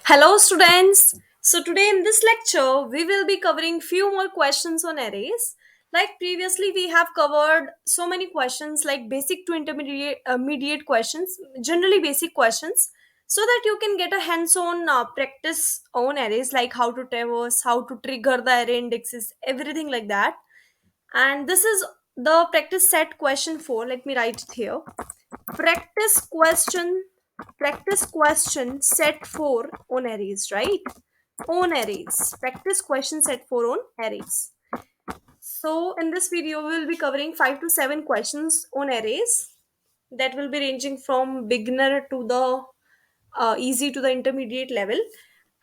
Hello students. So today in this lecture we will be covering few more questions on arrays. Like previously we have covered so many questions like basic to intermediate questions, generally basic questions, so that you can get a hands-on practice on arrays, like how to traverse, how to trigger the array indexes, everything like that. And this is the practice set question 4. Let me write it here. Practice question practice question set 4 on arrays, right? On arrays, practice question set 4 on arrays. So in this video we will be covering 5 to 7 questions on arrays that will be ranging from beginner to the easy to the intermediate level.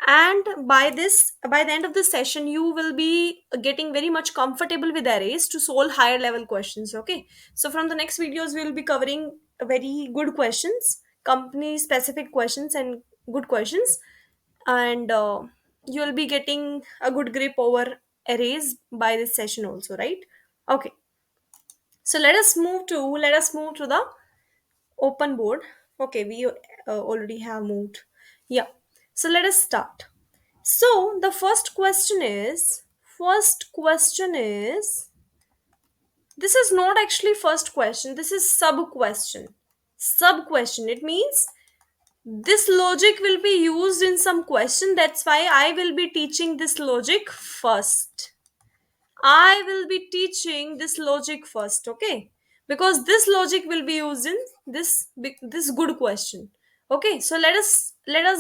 And by the end of the session you will be getting very much comfortable with arrays to solve higher level questions. Okay, so from the next videos we will be covering very good questions, company specific questions and good questions. And you will be getting a good grip over arrays by this session also, right? Okay, so let us move to the open board. Okay, we already have moved. Yeah, so let us start. So the first question is this is not actually first question, this is sub question. Sub question, it means this logic will be used in some question, that's why I will be teaching this logic first. I will be teaching this logic first, okay? Because this logic will be used in this good question. Okay, so let us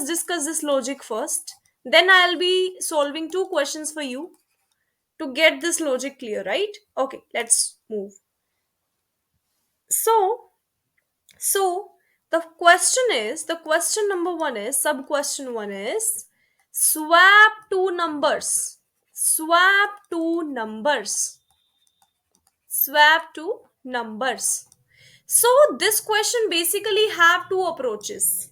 discuss this logic first. Then I'll be solving two questions for you to get this logic clear, right? Okay, let's move. So, so the question number 1 is sub question 1 is swap two numbers. Swap two numbers. Swap two numbers. So this question basically have two approaches.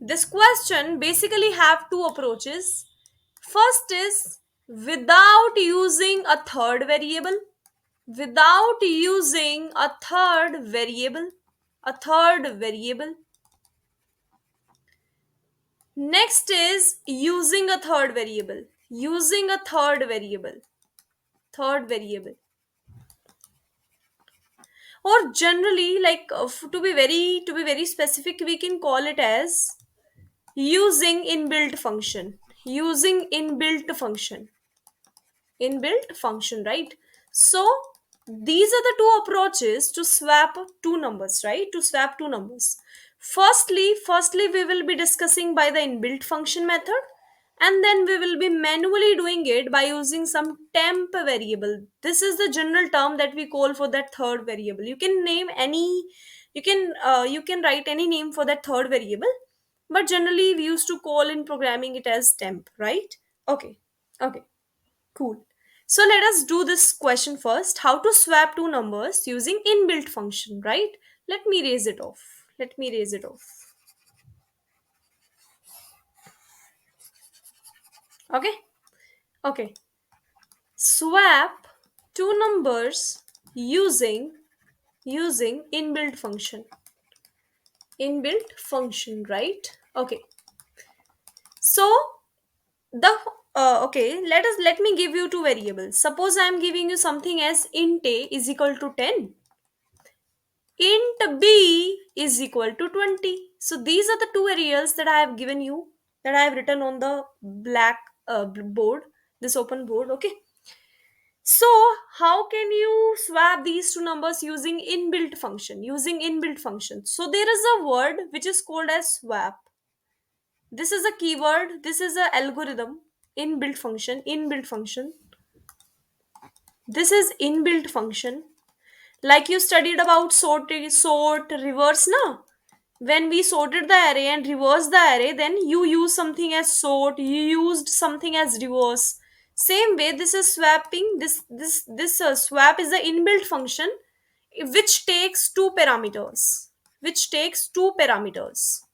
This question basically have two approaches. First is without using a third variable. Without using a third variable. A third variable. Next is using a third variable. Using a third variable. Third variable. Or generally, like to be very specific, we can call it as using inbuilt function. Using inbuilt function, right? So these are the two approaches to swap two numbers, right? To swap two numbers. Firstly we will be discussing by the inbuilt function method, and then we will be manually doing it by using some temp variable. This is the general term that we call for that third variable. You can name any, you can write any name for that third variable, but generally we used to call in programming it as temp, right? Okay, okay, cool. So let us do this question first. How to swap two numbers using inbuilt function, right? Let me raise it off. Let me raise it off. Okay, okay. Swap two numbers using inbuilt function. Inbuilt function, right? Okay. So the okay, let me give you two variables. Suppose I am giving you something as int a is equal to 10, int b is equal to 20. So these are the two variables that I have given you, that I have written on the black board, this open board. Okay, so how can you swap these two numbers using inbuilt function? Using inbuilt function, so there is a word which is called as swap. This is a keyword, this is a algorithm. Inbuilt function, this is inbuilt function. Like you studied about sort reverse now. When we sorted the array and reversed the array, then you use something as sort, you used something as reverse. Same way this is swapping. This swap is the inbuilt function which takes two parameters.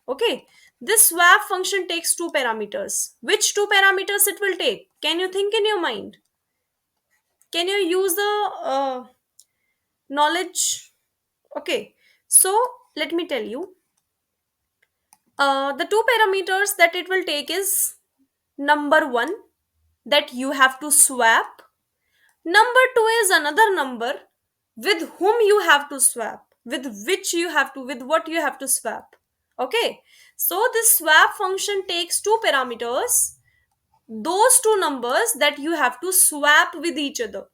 Okay, this swap function takes two parameters. Which two parameters it will take? Can you think in your mind? Can you use the knowledge? Okay, so let me tell you. The two parameters that it will take is number one, that you have to swap. Number two is another number with whom you have to swap, with which you have to, with what you have to swap. Okay, so this swap function takes two parameters, those two numbers that you have to swap with each other,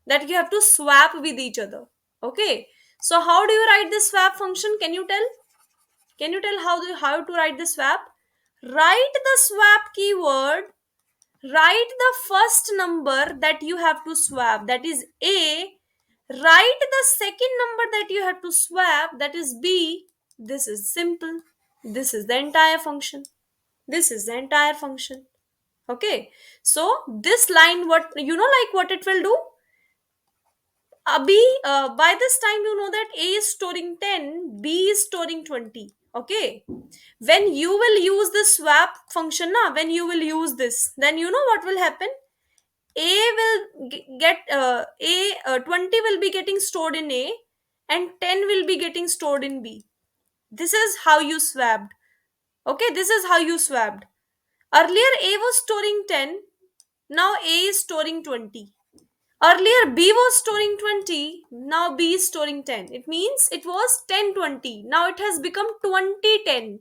that you have to swap with each other. Okay, so how do you write this swap function? Can you tell? Can you tell how to write the swap? Write the swap keyword, write the first number that you have to swap, that is A, write the second number that you have to swap, that is B. This is simple. This is the entire function. This is the entire function. Okay, so this line, what like what it will do, B, by this time you know that A is storing 10, B is storing 20. Okay, when you will use the swap function now, when you will use this, then you know what will happen. A will get A 20 will be getting stored in A, and 10 will be getting stored in B. This is how you swapped. Okay, this is how you swapped. Earlier A was storing 10, now A is storing 20. Earlier B was storing 20, now B is storing 10. It means it was 10-20. Now it has become 20-10.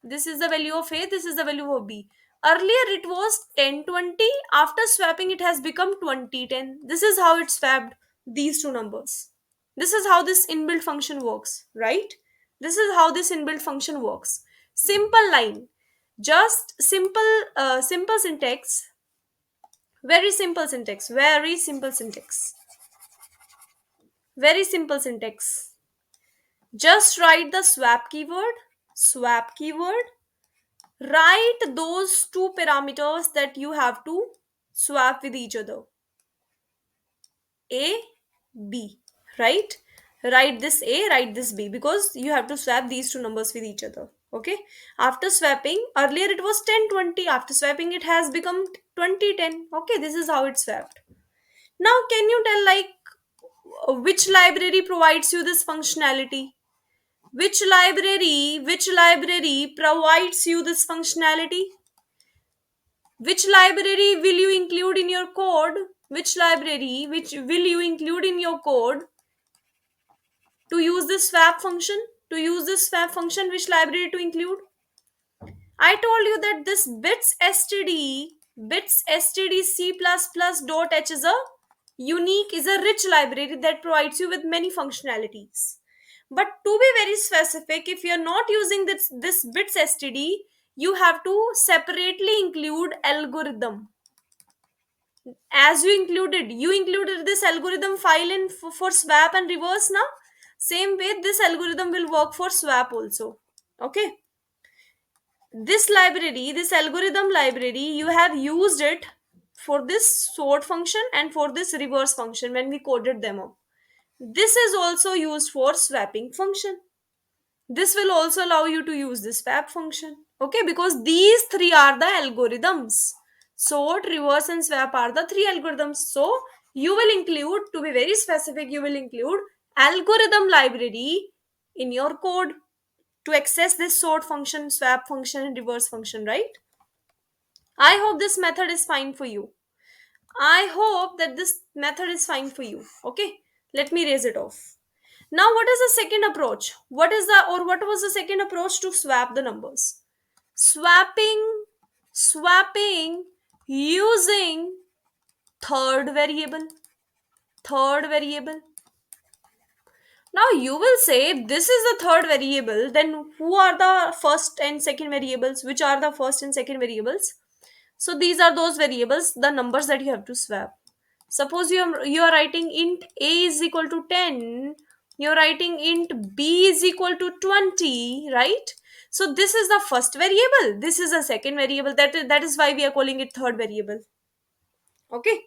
This is the value of A, this is the value of B. Earlier it was 10-20. After swapping it has become 20-10. This is how it swapped these two numbers. This is how this inbuilt function works, right? This is how this inbuilt function works. Simple line. Just simple syntax. Very simple syntax. Very simple syntax. Very simple syntax. Just write the swap keyword. Swap keyword. Write those two parameters that you have to swap with each other. A, B, right? Write this A, write this B, because you have to swap these two numbers with each other. Okay, after swapping, earlier it was 10-20, after swapping it has become 20-10. Okay, this is how it's swapped. Now can you tell, like, which library provides you this functionality? Which library provides you this functionality? Which library will you include in your code? Which library which will you include in your code to use this swap function? To use this swap function, which library to include? I told you that this bits std c++ .h is a unique, is a rich library that provides you with many functionalities. But to be very specific, if you're not using this bits std, you have to separately include algorithm. As you included this algorithm file in for swap and reverse. Now same way this algorithm will work for swap also. Okay, this algorithm library, you have used it for this sort function and for this reverse function when we coded them up. This is also used for swapping function. This will also allow you to use this swap function. Okay, because these three are the algorithms. Sort, reverse and swap are the three algorithms. So you will include, to be very specific, you will include algorithm library in your code to access this sort function, swap function and reverse function, right? I hope this method is fine for you. I hope that this method is fine for you. Okay, let me raise it off. Now, what is the second approach? What was the second approach to swap the numbers? Swapping using third variable. Third variable. Now you will say this is the third variable, then who are the first and second variables? Which are the first and second variables? So these are those variables, the numbers that you have to swap. Suppose you are writing int a is equal to 10, you're writing int b is equal to 20, right? So this is the first variable, this is the second variable, that is why we are calling it third variable. Okay,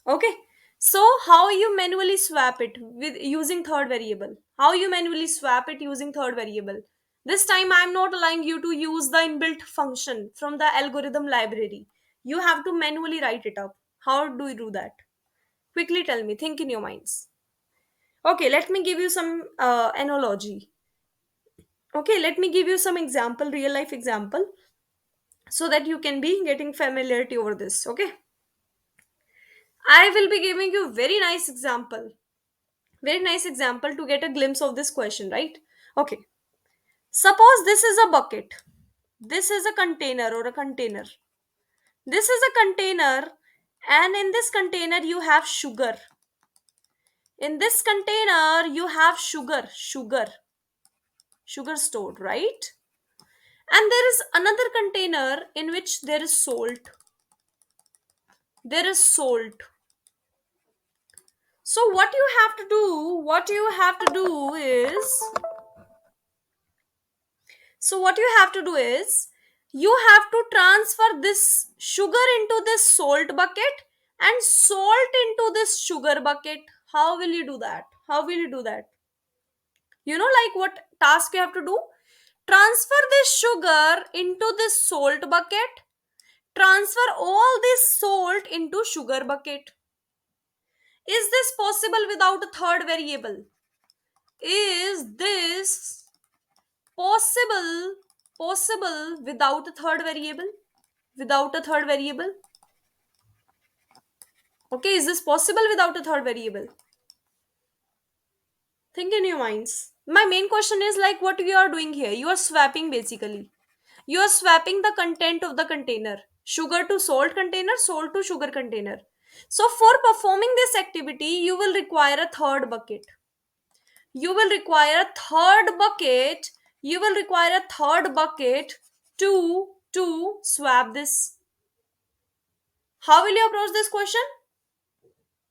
okay. So how you manually swap it with using third variable? How you manually swap it using third variable? This time I am not allowing you to use the inbuilt function from the algorithm library. You have to manually write it up. How do you do that? Quickly tell me, think in your minds. Okay, let me give you some analogy. Okay, let me give you some example, real life example, so that you can be getting familiarity over this. Okay, I will be giving you very nice example to get a glimpse of this question, right? Okay, suppose this is a bucket, this is a container or a container, this is a container, and in this container you have sugar. In this container you have sugar stored, right? And there is another container in which there is salt. So what you have to do is you have to transfer this sugar into this salt bucket and salt into this sugar bucket. How will you do that? How will you do that? You know, like what task you have to do? Transfer this sugar into this salt bucket. Transfer all this salt into sugar bucket. Is this possible without a third variable? Is this possible without a third variable? Without a third variable? Okay, is this possible without a third variable? Think in your minds. My main question is like what you are doing here. You are swapping basically. You are swapping the content of the container. Sugar to salt container, salt to sugar container. So for performing this activity, you will require a third bucket. You will require a third bucket. You will require a third bucket to swap this. How will you approach this question?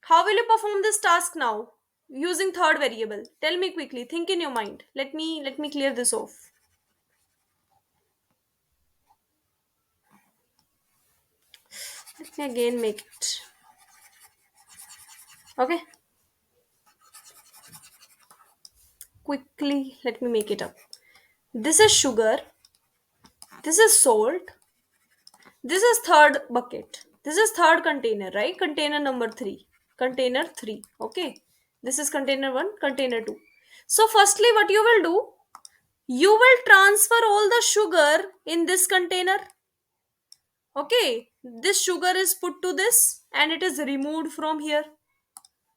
How will you perform this task now using third variable? Tell me quickly. Think in your mind. Let me clear this off. Let me again make it. Okay. Quickly, let me make it up. This is sugar. This is salt. This is third bucket. This is third container, right? Container number 3. Container 3. Okay. This is container 1, container 2. So firstly what you will do, you will transfer all the sugar in this container. Okay, this sugar is put to this and it is removed from here.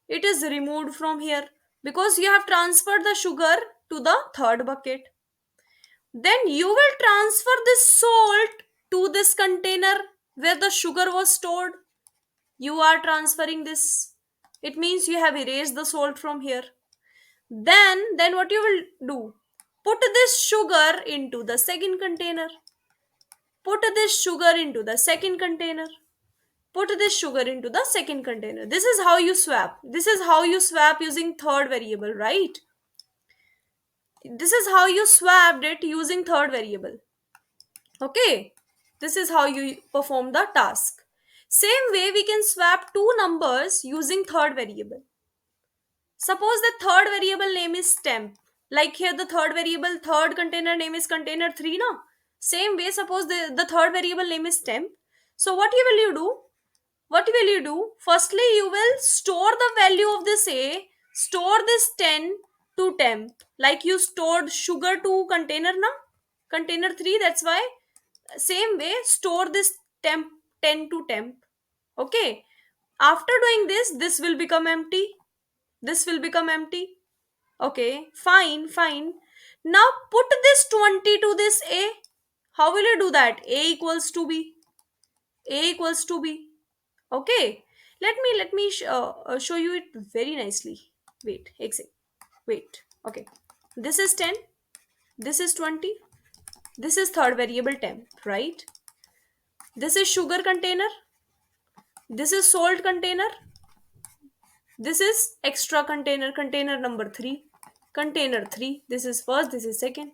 It is removed from here because you have transferred the sugar to the third bucket. Then you will transfer this salt to this container where the sugar was stored. You are transferring this. It means you have erased the salt from here. Then what you will do? Put this sugar into the second container. Put this sugar into the second container. Put this sugar into the second container. This is how you swap. This is how you swap using third variable, right? This is how you swapped it using third variable. Okay, this is how you perform the task. Same way we can swap two numbers using third variable. Suppose the third variable name is temp. Like here the third variable, third container name is container 3 now. Same way suppose the third variable name is temp. So what will you do? What will you do? Firstly you will store the value of this A. Store this 10 to temp. Like you stored sugar to container now. Container 3, that's why same way store this temp 10 to temp. Okay, after doing this will become empty, this will become empty. Okay, fine. Now put this 20 to this A. How will you do that? A equals to B. A equals to B. Okay, let me show you it very nicely. Wait, exit. Wait. Okay, this is 10, this is 20, this is third variable temp, right? This is sugar container, this is salt container, this is extra container, container number 3, container 3. This is first, this is second.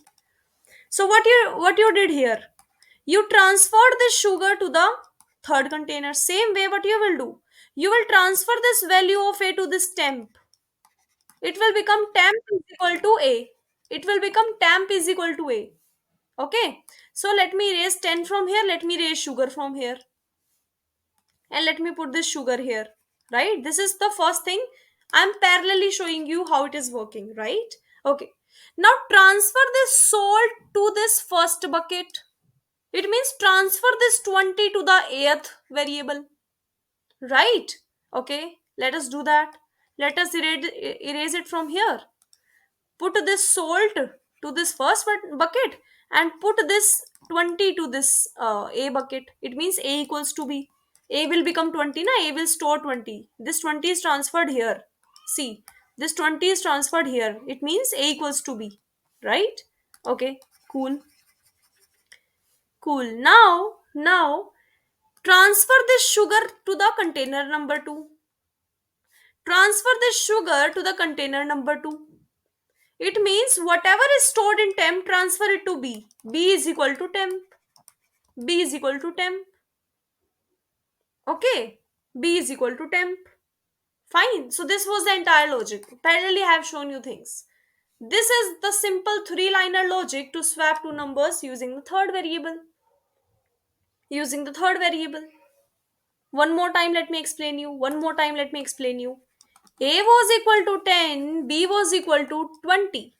So what you did here, you transferred this sugar to the third container. Same way what you will do, you will transfer this value of A to this temp. It will become temp is equal to A. It will become temp is equal to A. Okay, so let me erase 10 from here, let me erase sugar from here, and let me put this sugar here, right? This is the first thing. I'm parallelly showing you how it is working, right? Okay, Now transfer this salt to this first bucket. It means transfer this 20 to the eighth variable. Right? Okay, let us do that. Let us erase it from here. Put this salt to this first bucket and put this 20 to this A bucket. It means A equals to B. A will become 20, na? A will store 20. This 20 is transferred here. See, this 20 is transferred here. It means A equals to B. Right? Okay, cool. Cool. Now, transfer this sugar to the container number 2. Transfer this sugar to the container number 2. It means whatever is stored in temp, transfer it to B. B is equal to temp. B is equal to temp. Okay. B is equal to temp. Fine. So this was the entire logic. Parallelly, I have shown you things. This is the simple three-liner logic to swap two numbers using the third variable. Using the third variable. One more time, let me explain you. One more time, let me explain you. A was equal to 10, B was equal to 20.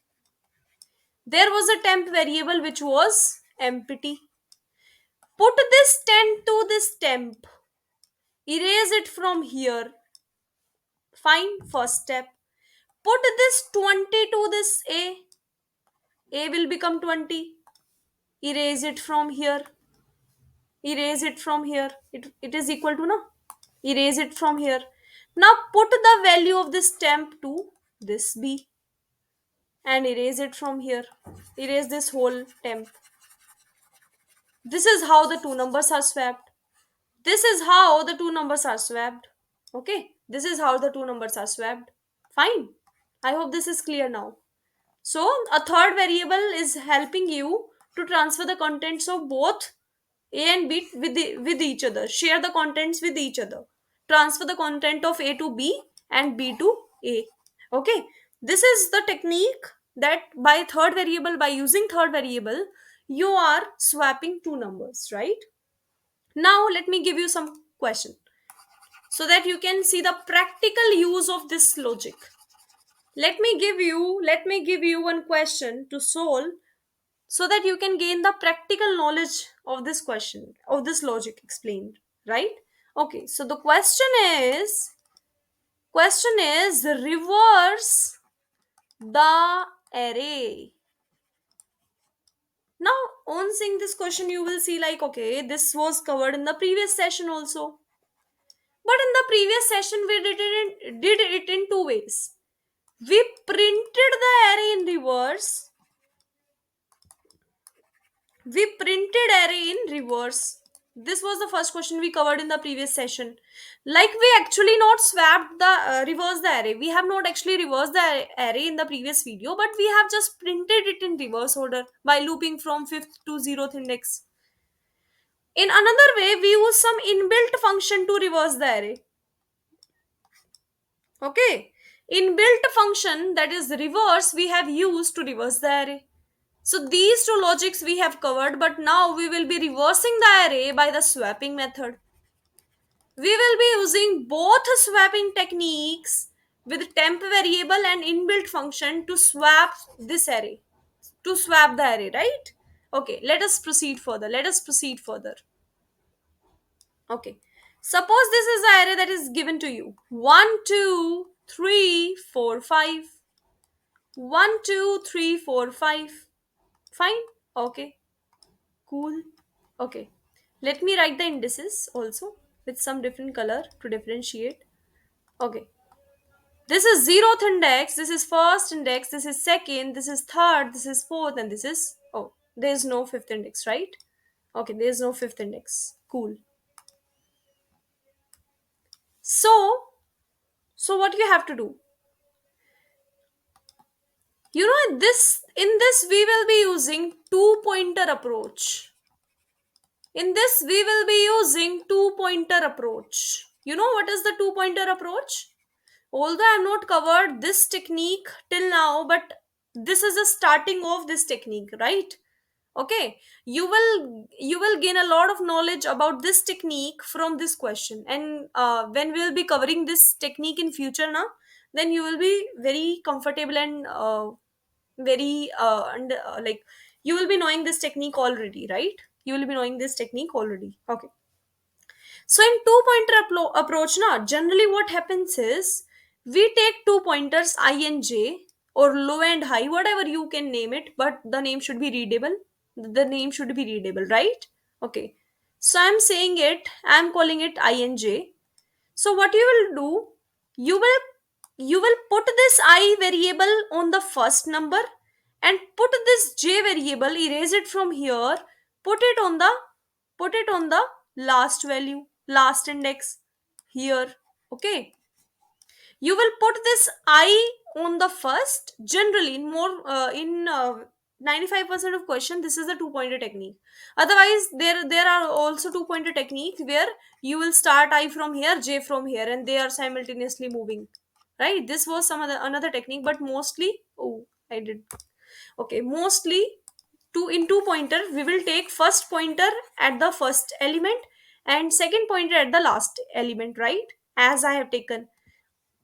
There was a temp variable which was empty. Put this 10 to this temp. Erase it from here. Fine, first step. Put this 20 to this A. A will become 20. Erase it from here. Erase it from here. It is equal to no. Erase it from here. Now put the value of this temp to this B. And erase it from here. Erase this whole temp. This is how the two numbers are swapped. This is how the two numbers are swapped. Okay, this is how the two numbers are swapped. Fine. I hope this is clear now. So, a third variable is helping you to transfer the contents of both A and B with each other. Share the contents with each other. Transfer the content of A to B and B to A. Okay, this is the technique that by using third variable, you are swapping two numbers, right? Now, let me give you some question so that you can see the practical use of this logic. Let me give you one question to solve so that you can gain the practical knowledge of this question, of this logic explained, right? Okay, so the question is reverse the array. Now, on seeing this question, you will see like, okay, this was covered in the previous session also. But in the previous session, we did it in two ways. We printed the array in reverse. We printed array in reverse. This was the first question we covered in the previous session. Like we actually not swapped the reverse the array. We have not actually reversed the array in the previous video, but we have just printed it in reverse order by looping from 5th to 0th index. In another way, we use some inbuilt function to reverse the array. Okay, inbuilt function that is reverse we have used to reverse the array. So these two logics we have covered, but now we will be reversing the array by the swapping method. We will be using both swapping techniques with temp variable and inbuilt function to swap this array, to swap the array, right? Okay, let us proceed further. Okay, suppose this is the array that is given to you: 1 2 3 4 5. 1 2 3 4 5. Fine. Okay, cool. Okay, let me write the indices also with some different color to differentiate. Okay, this is 0th index, this is first index, this is second, this is third, this is fourth, and this is, oh, there is no fifth index, right? Okay, there is no fifth index. Cool. So what you have to do, this in this we will be using two pointer approach. In this we will be using two pointer approach. You know what is the two pointer approach? Although I have not covered this technique till now, but this is the starting of this technique, right? Okay, you will gain a lot of knowledge about this technique from this question, and when we will be covering this technique in future now, then you will be very comfortable and very like you will be knowing this technique already, right? You will be knowing this technique already. Okay. So in two pointer approach, now generally what happens is we take two pointers I and j, or low and high, whatever you can name it, but the name should be readable. The name should be readable, right? Okay. So I'm saying it, I'm calling it I and j. So what you will do, you will put this I variable on the first number and put this j variable, erase it from here, put it on the last value, last index here. Okay. You will put this I on the first. Generally in more in 95% of question, this is the two pointer technique. Otherwise there are also two pointer technique where you will start I from here, j from here, and they are simultaneously moving, right? This was some other another technique, but mostly, oh, I did, okay, mostly two pointer we will take first pointer at the first element and second pointer at the last element, right? As I have taken,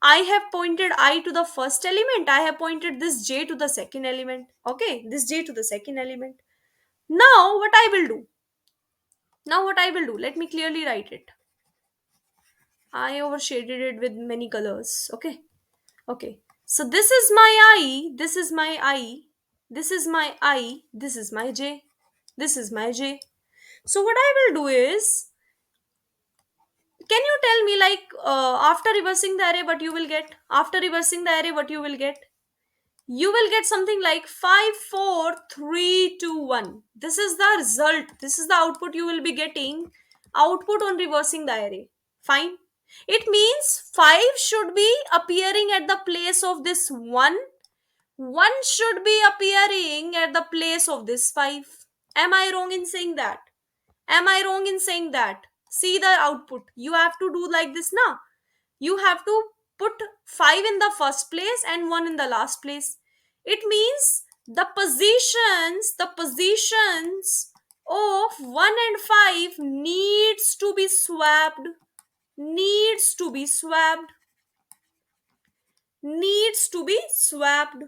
I have pointed I to the first element, I have pointed this j to the second element. Okay, this j to the second element. Now what I will do, let me clearly write it. I overshaded it with many colors. Okay. Okay. So this is my I, this is my I, this is my I, this is my j, this is my j. So what I will do is, can you tell me, like, after reversing the array what you will get? After reversing the array what you will get? You will get something like 5 4 3 2 1. This is the result, this is the output you will be getting, output on reversing the array. Fine. It means 5 should be appearing at the place of this 1, 1 should be appearing at the place of this 5. Am I wrong in saying that? Am I wrong in saying that? See the output. You have to do like this now. You have to put 5 in the first place and 1 in the last place. It means the positions of 1 and 5 needs to be swapped. Needs to be swapped. Needs to be swapped.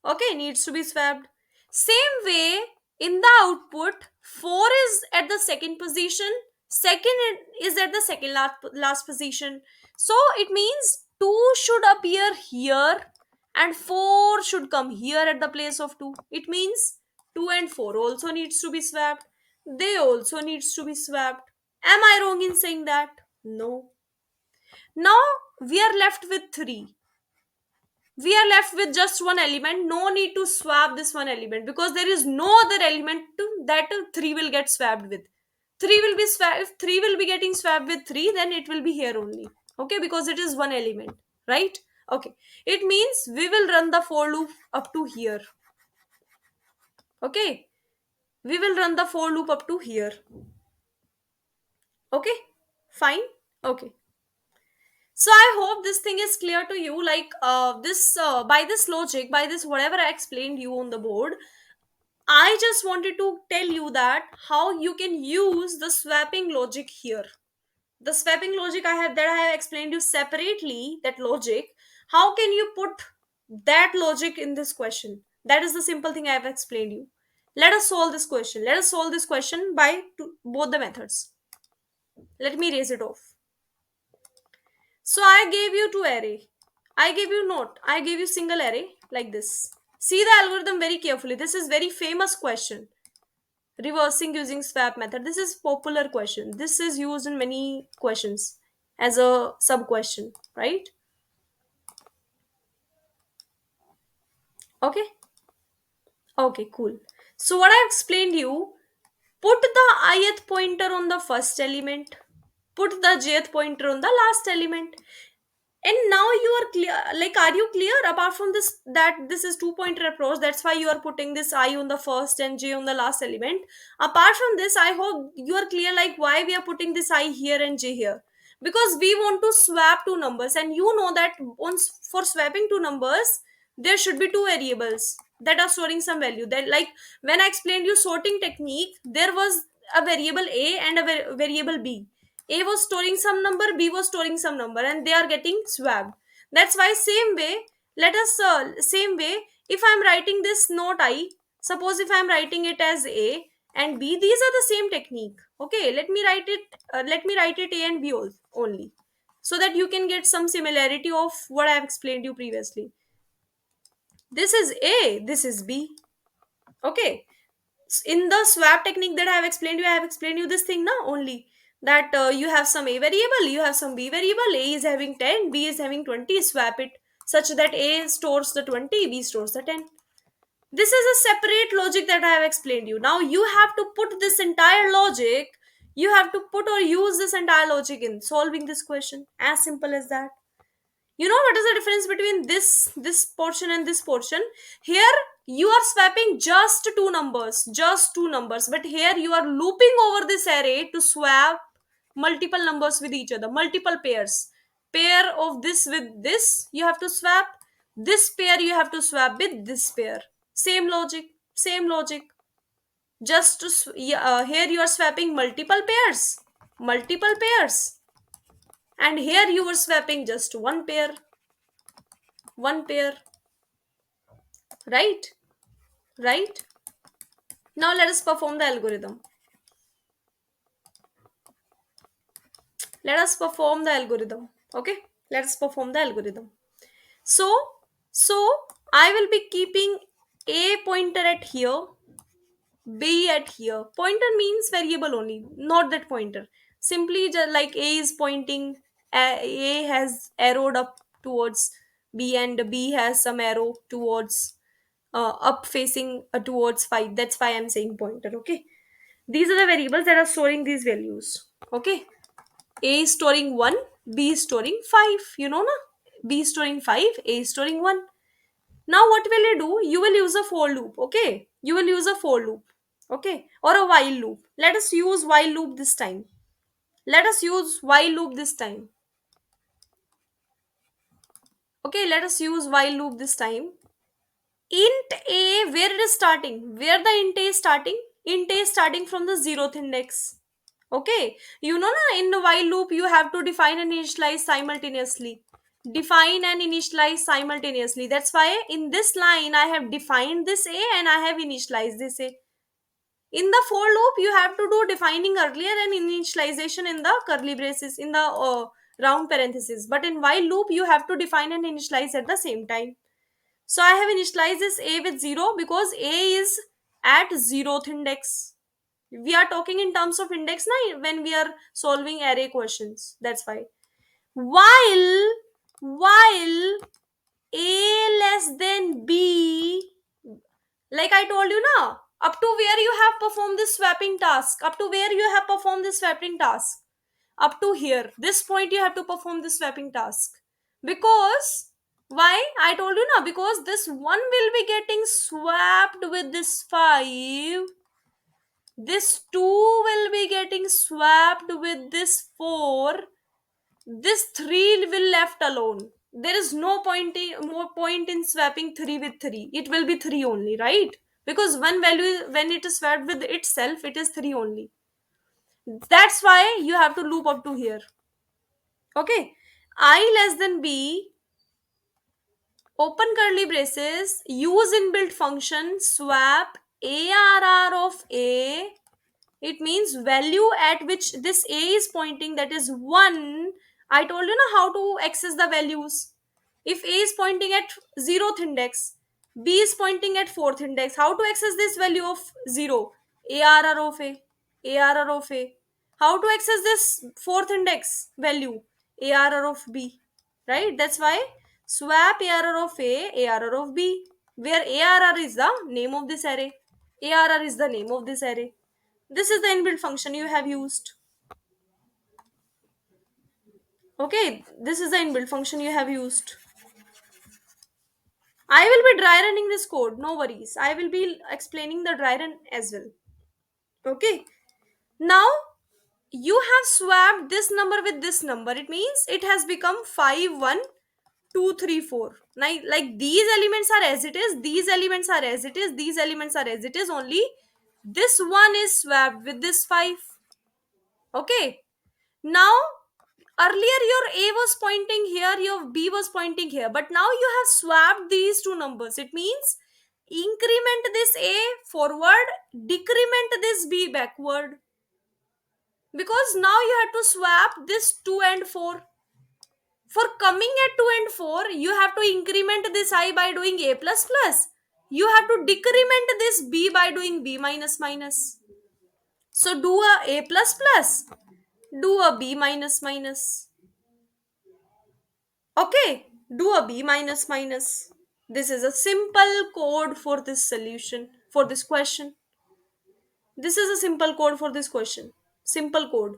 Okay, needs to be swapped. Same way, in the output, 4 is at the second position, second is at the second last position. So it means 2 should appear here and 4 should come here at the place of 2. It means 2 and 4 also needs to be swapped. They also needs to be swapped. Am I wrong in saying that? No. Now we are left with 3. We are left with just one element. No need to swap this one element because there is no other element that 3 will get swapped with. 3 will be swapped. If 3 will be getting swapped with 3, then it will be here only. Okay, because it is one element, right? Okay, it means we will run the for loop up to here. Okay, we will run the for loop up to here. Okay, fine. Okay, so I hope this thing is clear to you. Like this by this logic, by this whatever I explained you on the board, I just wanted to tell you that how you can use the swapping logic here. The swapping logic I have explained you separately, that logic. How can you put that logic in this question? That is the simple thing I have explained you. Let us solve this question. Let us solve this question by both the methods. Let me raise it off. So I gave you two array. I gave you note. I gave you single array like this. See the algorithm very carefully. This is very famous question. Reversing using swap method. This is popular question. This is used in many questions as a sub question, right? Okay. Okay, cool. So what I explained you, put the ith pointer on the first element, put the jth pointer on the last element. And now you are clear, like, are you clear apart from this that this is two pointer approach? That's why you are putting this I on the first and j on the last element. Apart from this, I hope you are clear, like, why we are putting this I here and j here. Because we want to swap two numbers, and you know that once for swapping two numbers, there should be two variables that are storing some value. That, like, when I explained you sorting technique, there was a variable a and a variable b. A was storing some number, B was storing some number, and they are getting swapped. That's why same way, let us same way, If I'm writing this not I, suppose if I'm writing it as A and B, these are the same technique. Okay, let me write it A and B only, so that you can get some similarity of what I have explained you previously. This is A, this is B. Okay, in the swap technique that I have explained you, I have explained you this thing now only, that you have some A variable, you have some B variable. A is having 10, B is having 20. Swap it such that A stores the 20, B stores the 10. This is a separate logic that I have explained you. Now you have to put this entire logic, you have to put or use this entire logic in solving this question. As simple as that. You know what is the difference between this portion and this portion? Here you are swapping just two numbers, but here you are looping over this array to swap multiple numbers with each other, multiple pairs. Pair of this with this you have to swap, this pair you have to swap with this pair. Same logic, same logic. Just to yeah, here you are swapping multiple pairs, and here you were swapping just one pair. Right, right. Now let us perform the algorithm. Let us perform the algorithm. Okay, let us perform the algorithm. So so I will be keeping A pointer at here, B at here. Pointer means variable only, not that pointer. Simply just like A is pointing, A has arrowed up towards B, and B has some arrow towards up facing towards 5. That's why I'm saying pointer. Okay, these are the variables that are storing these values. Okay, A is storing 1, B is storing 5. You know na, B is storing 5, A is storing 1. Now what will you do? You will use a for loop. Okay, you will use a for loop. Okay, or a while loop. Let us use while loop this time. Let us use while loop this time. Okay, let us use while loop this time. Int A, where it is starting, where the int A is starting? Int A is starting from the 0th index. Okay, you know na, in the while loop you have to define and initialize simultaneously. Define and initialize simultaneously. That's why in this line I have defined this A and I have initialized this A. In the for loop you have to do defining earlier and initialization in the curly braces, in the round parentheses. But in while loop you have to define and initialize at the same time. So I have initialized this A with 0 because A is at 0th index. We are talking in terms of index now when we are solving array questions. That's why. While A less than B, like I told you now, up to where you have performed this swapping task, up to here, this point you have to perform this swapping task. Because why? I told you now, because this 1 will be getting swapped with this 5, this 2 will be getting swapped with this 4, this 3 will left alone. There is no more point in swapping 3 with 3. It will be 3 only, right? Because one value, when it is swapped with itself, it is 3 only. That's why you have to loop up to here. Okay, I less than B, open curly braces, use inbuilt function swap ARR of A. It means value at which this A is pointing, that is 1. I told you now how to access the values. If A is pointing at 0th index, B is pointing at 4th index, how to access this value of 0? ARR of A. ARR of A. How to access this 4th index value? ARR of B. Right? That's why swap ARR of A, ARR of B, where ARR is the name of this array. ARR is the name of this array. This is the inbuilt function you have used. Okay, this is the inbuilt function you have used. I will be dry running this code, no worries. I will be explaining the dry run as well. Okay, now you have swapped this number with this number. It means it has become 5, 1, 2, 3, 4. Now, like these elements are as it is, these elements are as it is, these elements are as it is, only this 1 is swapped with this 5. Okay, now Earlier your A was pointing here, your B was pointing here, but now you have swapped these two numbers. It means increment this A forward, decrement this B backward, because now you have to swap this 2 and 4. For coming at 2 and 4, you have to increment this I by doing A plus plus. You have to decrement this B by doing B minus minus. So do a plus plus, do a B minus minus. Okay, do a B minus minus. This is a simple code for this solution, for this question. This is a simple code for this question. Simple code.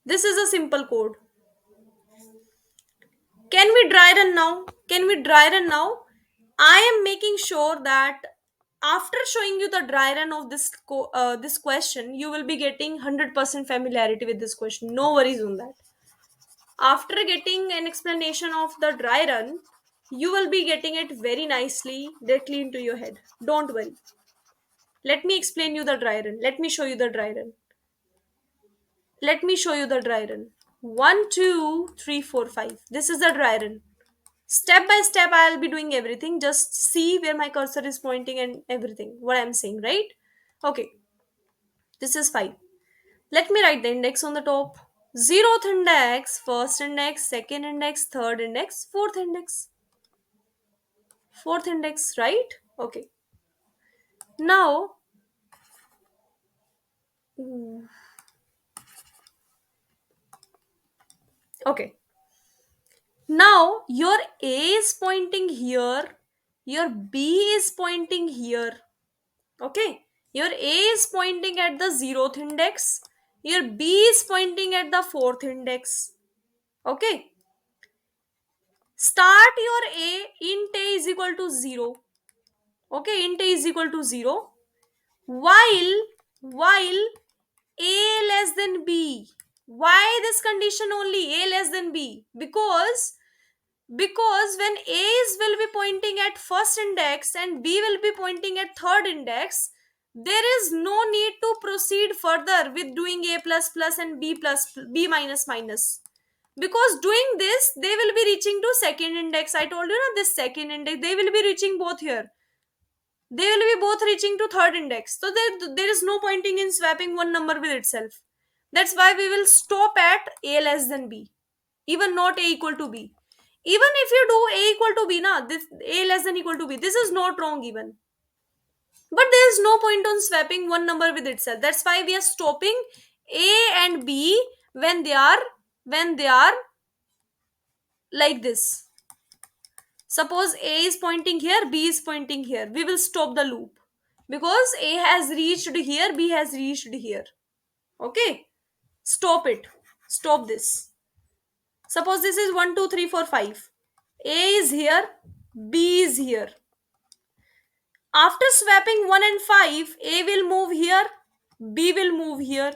This is a simple code. Can we dry run now? Can we dry run now? I am making sure that after showing you the dry run of this question, you will be getting 100% familiarity with this question. No worries on that. After getting an explanation of the dry run, you will be getting it very nicely directly into your head. Don't worry. Let me explain you the dry run. Let me show you the dry run. Let me show you the dry run. 1, 2, 3, 4, 5. This is the dry run. Step by step, I'll be doing everything. Just see where my cursor is pointing and everything. What I'm saying, right? Okay. This is 5. Let me write the index on the top. 0th index, first index, second index, third index, fourth index. Fourth index, right? Okay. Now, okay. Now your A is pointing here, your B is pointing here. Okay. Your A is pointing at the 0th index, your B is pointing at the fourth index. Okay. Start your A, int A is equal to 0. Okay, int A is equal to 0. While A less than B. Why this condition only A less than B? Because when A is will be pointing at first index and B will be pointing at third index, there is no need to proceed further with doing A plus plus and B minus minus. Because doing this, they will be reaching to second index. I told you na, this second index, they will be reaching both here. They will be both reaching to third index. So there is no pointing in swapping one number with itself. That's why we will stop at A less than B. Even not A equal to B. Even if you do A equal to B, na, this A less than equal to B, this is not wrong even. But there is no point on swapping one number with itself. That's why we are stopping A and B when they are like this. Suppose A is pointing here, B is pointing here. We will stop the loop. Because A has reached here, B has reached here. Okay? Stop it. Stop this. Suppose this is 1, 2, 3, 4, 5. A is here, B is here. After swapping 1 and 5, A will move here, B will move here.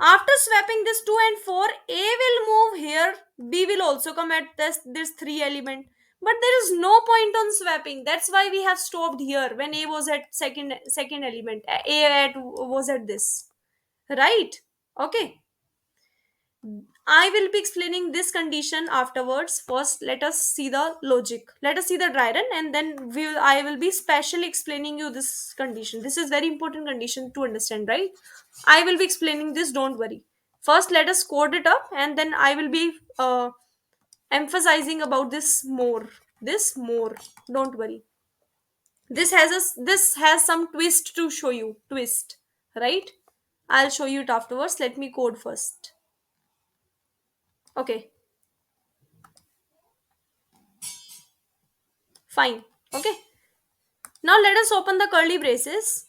After swapping this 2 and 4, A will move here, B will also come at this 3 element. But there is no point on swapping. That's why we have stopped here when A was at second element. Was at this. Right? Okay. I will be explaining this condition afterwards. First, let us see the logic. Let us see the dry run, and then I will be specially explaining you this condition. This is very important condition to understand, right? I will be explaining this. Don't worry. First, let us code it up, and then I will be emphasizing about this more. This more. Don't worry. This has some twist to show you. Twist, right? I'll show you it afterwards. Let me code first. Okay. Fine. Okay. Now let us open the curly braces.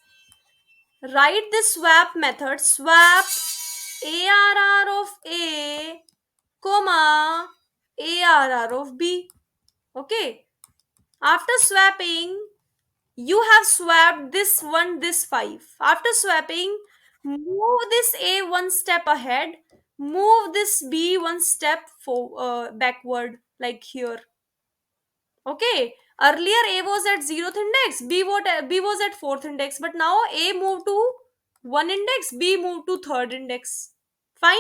Write this swap method. Swap ARR of A, comma ARR of B. Okay. After swapping, you have swapped this one, this 5. After swapping, move this A one step ahead. Move this B one step backward, like here. Okay, earlier A was at 0th index, B was at 4th index, but now A moved to 1 index, B moved to 3rd index. Fine,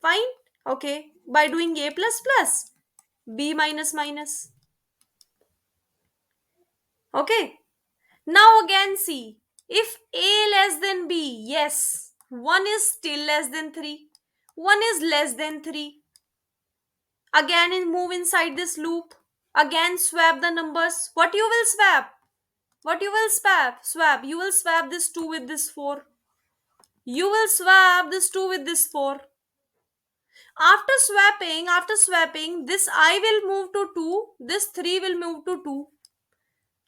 fine. Okay, by doing a plus plus, b minus minus. Okay, now again see. If a less than b, yes, 1 is still less than 3. 1 is less than 3. Again, move inside this loop. Again, swap the numbers. What you will swap? What you will swap? Swap. You will swap this 2 with this 4. You will swap this 2 with this 4. After swapping, this I will move to 2. This 3 will move to 2.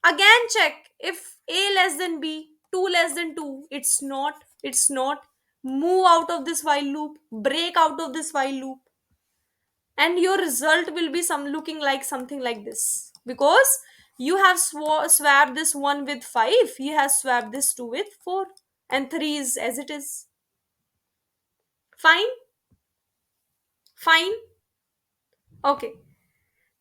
Again check if A less than B, 2 less than 2. It's not. It's not. Move out of this while loop. Break out of this while loop. And your result will be some looking like something like this. Because you have swapped this 1 with 5. He has swapped this 2 with 4. And 3 is as it is. Fine? Fine? Okay.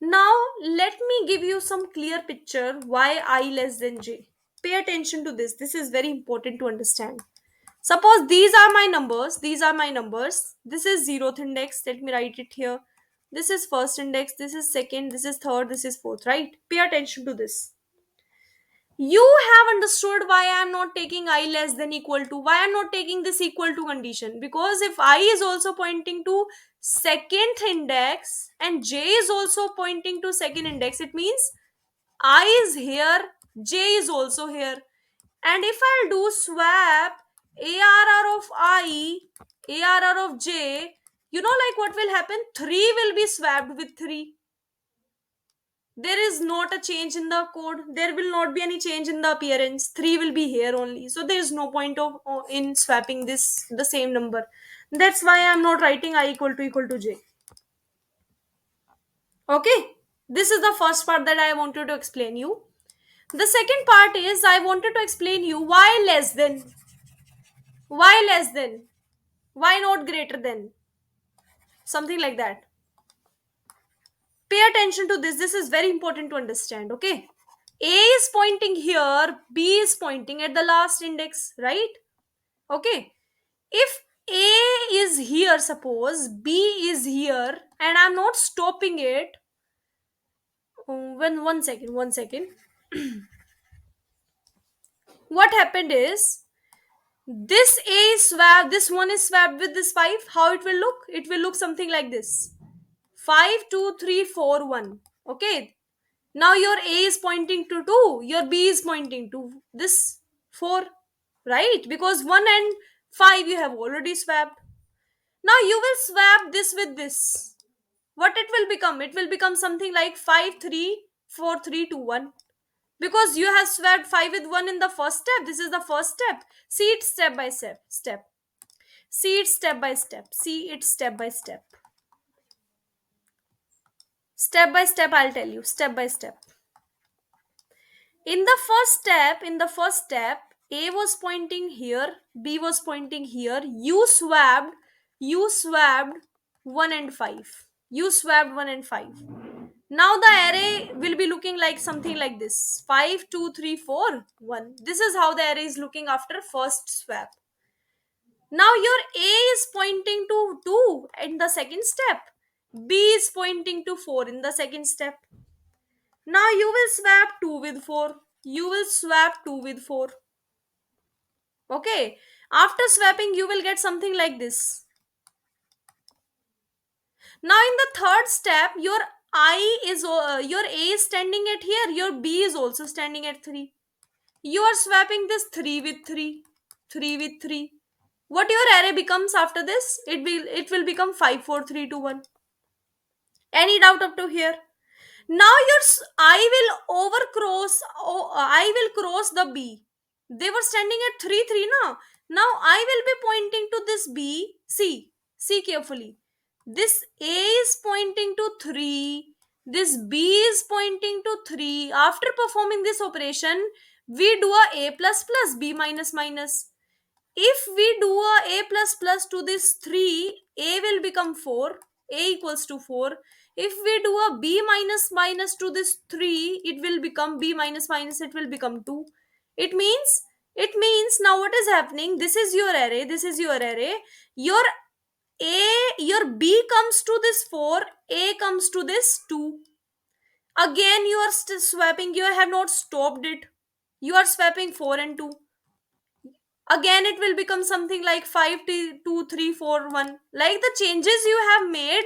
Now let me give you some clear picture why I less than j. Pay attention to this. This is very important to understand. Suppose these are my numbers. These are my numbers. This is 0th index. Let me write it here. This is first index. This is second. This is third. This is fourth. Right? Pay attention to this. You have understood why I am not taking I less than equal to. Why I am not taking this equal to condition. Because if I is also pointing to second index and j is also pointing to second index, it means I is here, j is also here. And if I'll do swap ARR of I, ARR of j, you know like what will happen? 3 will be swapped with 3. There is not a change in the code. There will not be any change in the appearance. 3 will be here only. So there is no point of in swapping this the same number. That's why I am not writing I equal to j. Okay. This is the first part that I wanted to explain you. The second part is I wanted to explain you why less than. Why less than? Why not greater than? Something like that. Pay attention to this. This is very important to understand. Okay. A is pointing here, B is pointing at the last index, right? Okay. If A is here, suppose B is here, and I'm not stopping it. When one second. What happened is this A is swapped, this one is swapped with this 5. How it will look? It will look something like this: 5, 2, 3, 4, 1. Okay. Now your A is pointing to 2, your B is pointing to this 4, right? Because 1 and 5 you have already swapped. Now you will swap this with this. What it will become? It will become something like 5, 3, 4, 3, 2, 1. Because you have swapped 5 with 1 in the first step. This is the first step. See it step by step. See it step by step. See it step by step. Step by step, I'll tell you. Step by step. In the first step, A was pointing here, B was pointing here. You swapped 1 and 5. You swapped 1 and 5. Now the array will be looking like something like this: 5, 2, 3, 4, 1. This is how the array is looking after first swap. Now your A is pointing to 2 in the second step. B is pointing to 4 in the second step. Now you will swap 2 with 4. You will swap 2 with 4. Okay. After swapping, you will get something like this. Now in the third step, your your A is standing at here. Your B is also standing at 3. You are swapping this 3 with 3. 3 with 3. What your array becomes after this? It will become 5, 4, 3, 2, 1. Any doubt up to here? Now I will overcross. I will cross the B. They were standing at 3, 3 now. Now I will be pointing to this B. See carefully. This A is pointing to 3. This B is pointing to 3. After performing this operation, we do a plus plus, B minus minus. If we do a plus plus to this 3, A will become 4. A equals to 4. If we do a B minus minus to this 3, it will become B minus minus, it will become 2. It means now what is happening? This is your array. This is your array. Your your B comes to this 4, A comes to this 2. Again, you are still swapping, you have not stopped it. You are swapping 4 and 2. Again, it will become something like 5, 2, 3, 4, 1. Like the changes you have made,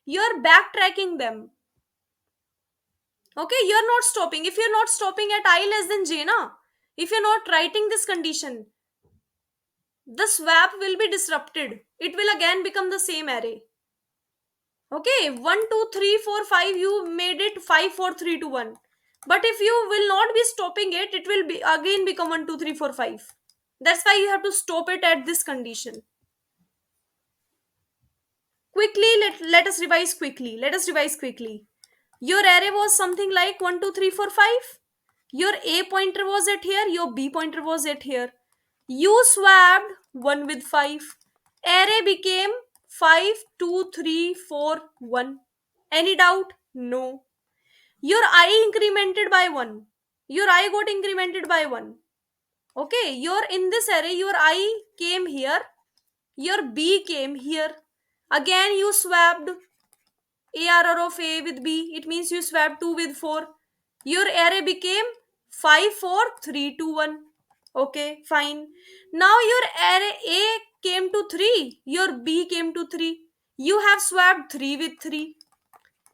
you're backtracking them. Okay, you're not stopping. If you're not stopping at I less than j, na, if you're not writing this condition, the swap will be disrupted. It will again become the same array. Okay, 1, 2, 3, 4, 5. You made it 5, 4, 3, 2, 1. But if you will not be stopping it, it will be again become 1, 2, 3, 4, 5. That's why you have to stop it at this condition. Quickly, let us revise quickly. Let us revise quickly. Your array was something like 1, 2, 3, 4, 5. Your A pointer was at here, your B pointer was at here. You swapped 1 with 5. Array became 5, 2, 3, 4, 1. Any doubt? No. Your I incremented by 1. Your I got incremented by 1. Okay, your in this array, your I came here, your B came here. Again, you swapped ARR of A with B. It means you swapped 2 with 4. Your array became 5, 4, 3, 2, 1. Okay, fine. Now your array A came to 3. Your B came to 3. You have swapped 3 with 3.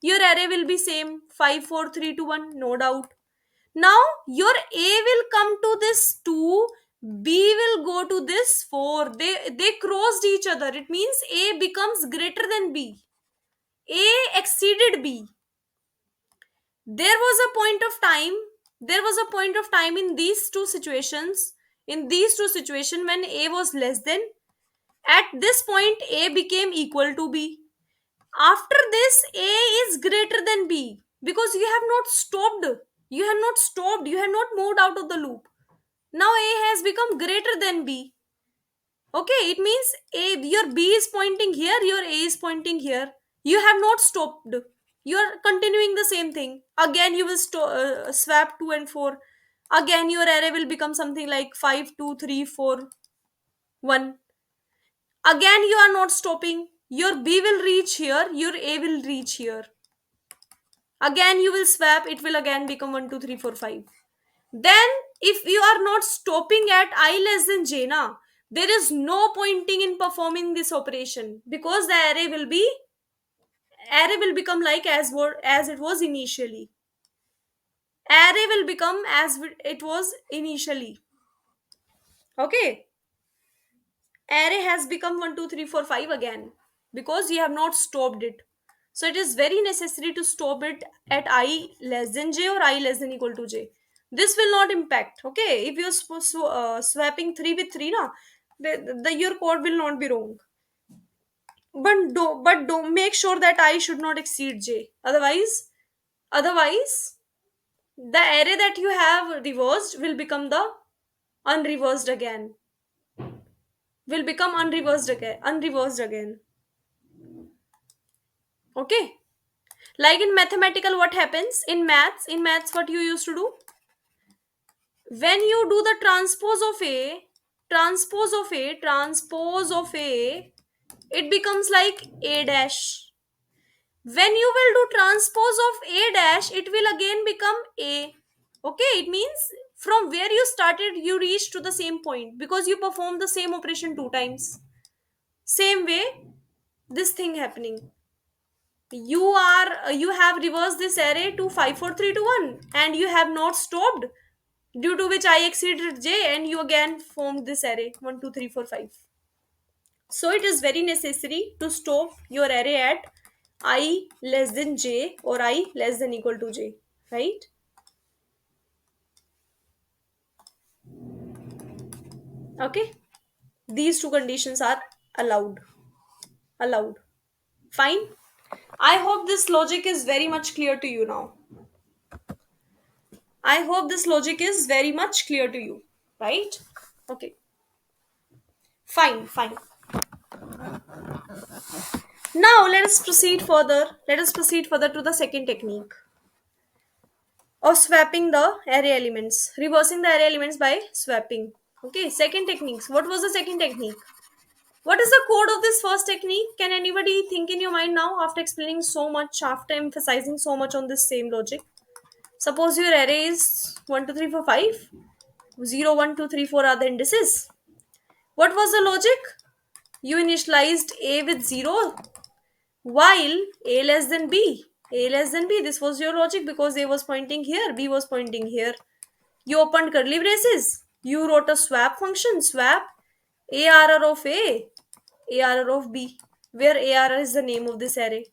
Your array will be same 5, 4, 3, 2, 1. No doubt. Now your A will come to this 2. B will go to this 4. They crossed each other. It means A becomes greater than B. A exceeded B. There was a point of time in these two situations when A was less than. At this point, A became equal to B. After this, A is greater than B because you have not moved out of the loop. Now A has become greater than B. Okay, it means your B is pointing here, your A is pointing here. You have not stopped. You are continuing the same thing. Again, you will swap 2 and 4. Again, your array will become something like 5, 2, 3, 4, 1. Again, you are not stopping. Your B will reach here, your A will reach here. Again, you will swap, it will again become 1, 2, 3, 4, 5. Then, if you are not stopping at I less than j, na, there is no pointing in performing this operation because the array will become like as it was initially. Array will become as it was initially. Okay, array has become 1, 2, 3, 4, 5 again because you have not stopped it. So it is very necessary to stop it at I less than j or I less than equal to j. This will not impact. Okay, if you're swapping 3 with 3, na, your code will not be wrong. But do make sure that I should not exceed j. Otherwise, the array that you have reversed will become the unreversed again. Will become unreversed again. Unreversed again. Okay. Like in mathematical, what happens in maths what you used to do when you do the transpose of a, it becomes like a dash. When you will do transpose of a dash, it will again become a. Okay, it means from where you started you reach to the same point because you perform the same operation two times. Same way, this thing happening, you have reversed this array to 5, 4, 3, 2, 1 and you have not stopped, due to which I exceeded j and you again formed this array 1, 2, 3, 4, 5. So it is very necessary to stop your array at I less than j or I less than equal to j, right? Okay, these two conditions are allowed. Fine. I hope this logic is very much clear to you now. I hope this logic is very much clear to you, right? Okay, fine. Now let us proceed further. Let us proceed further to the second technique of swapping the array elements, reversing the array elements by swapping. Okay, second techniques. What was the second technique? What is the code of this first technique? Can anybody think in your mind now, after explaining so much, after emphasizing so much on this same logic? Suppose your array is 1 2 3 4 5. 0 1 2 3 4 are the indices. What was the logic? You initialized a with 0 while a less than b. A less than b, this was your logic, because a was pointing here, b was pointing here. You opened curly braces. You wrote a swap function, swap arr of a, arr of b, where arr is the name of this array.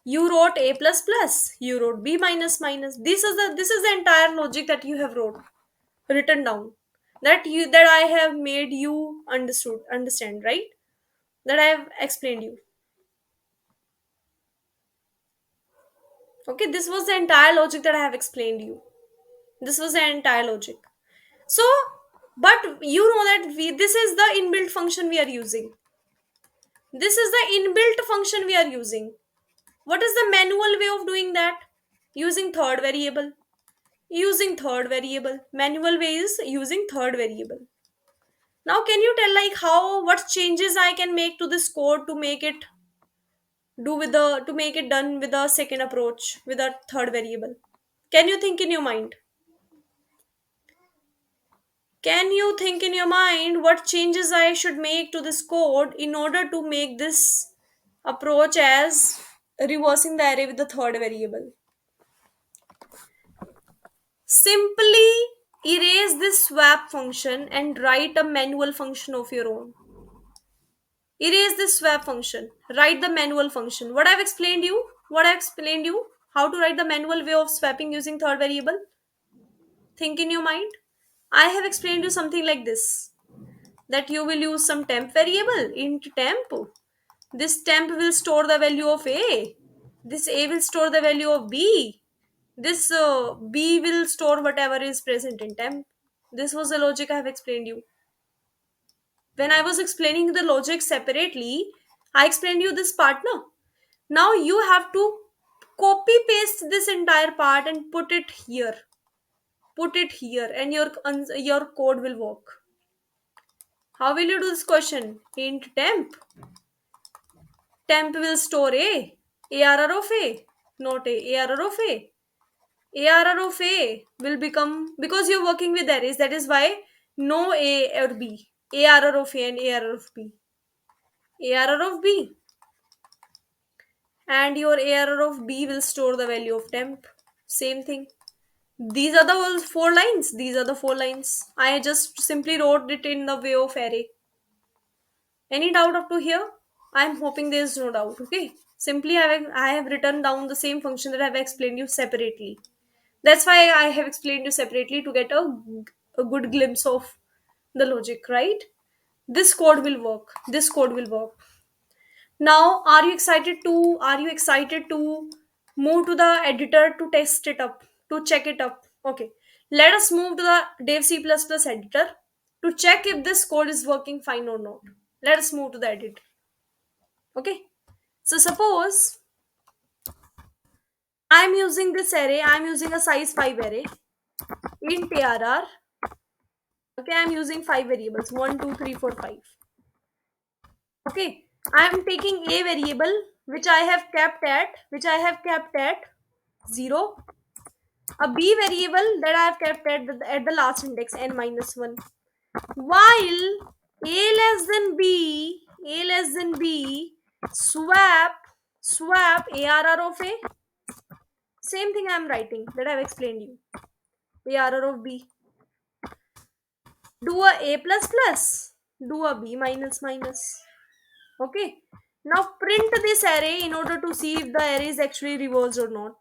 You wrote a plus plus. You wrote b minus minus. This is the entire logic that you have written down. That I have made you understand, right? That I have explained you. Okay, this was the entire logic that I have explained you. This was the entire logic. So, but you know that this is the inbuilt function we are using. This is the inbuilt function we are using. What is the manual way of doing that? Using third variable. Using third variable. Manual way is using third variable. Now, can you tell like what changes I can make to this code to make it to make it done with the second approach with a third variable? Can you think in your mind? Can you think in your mind what changes I should make to this code in order to make this approach as reversing the array with the third variable? Simply erase this swap function and write a manual function of your own. Erase this swap function. Write the manual function. What I've explained you, how to write the manual way of swapping using third variable. Think in your mind. I have explained you something like this. That you will use some temp variable, int temp. This temp will store the value of a. This a will store the value of b. This b will store whatever is present in temp. This was the logic I have explained you. When I was explaining the logic separately, I explained you this part now. Now you have to copy paste this entire part and put it here. Put it here and your code will work. How will you do this question? Int temp. Temp will store a. ARR of a. Not a. ARR of a. ARR of a will become, because you're working with arrays, that is why no a or b. ARR of a and ARR of b. ARR of b. And your ARR of b will store the value of temp. Same thing. These are the whole 4 lines. These are the 4 lines. I just simply wrote it in the way of array. Any doubt up to here? I'm hoping there is no doubt. Okay. Simply I have written down the same function that I have explained you separately. That's why I have explained you separately, to get a good glimpse of the logic, right? This code will work. This code will work. Now, are you excited to move to the editor to test it up, to check it up? Okay. Let us move to the dev C++ editor to check if this code is working fine or not. Let us move to the editor. Okay. So suppose I'm using this array, I'm using a size 5 array, int arr. Okay, I'm using 5 variables, 1 2 3 4 5. Okay, I'm taking a variable which I have kept at 0, a b variable that I have kept at the last index n minus 1, while a less than b, swap arr of a. Same thing I'm writing that I've explained you. ARR of b. Do a plus plus. Do a b minus minus. Okay. Now print this array in order to see if the array is actually reversed or not.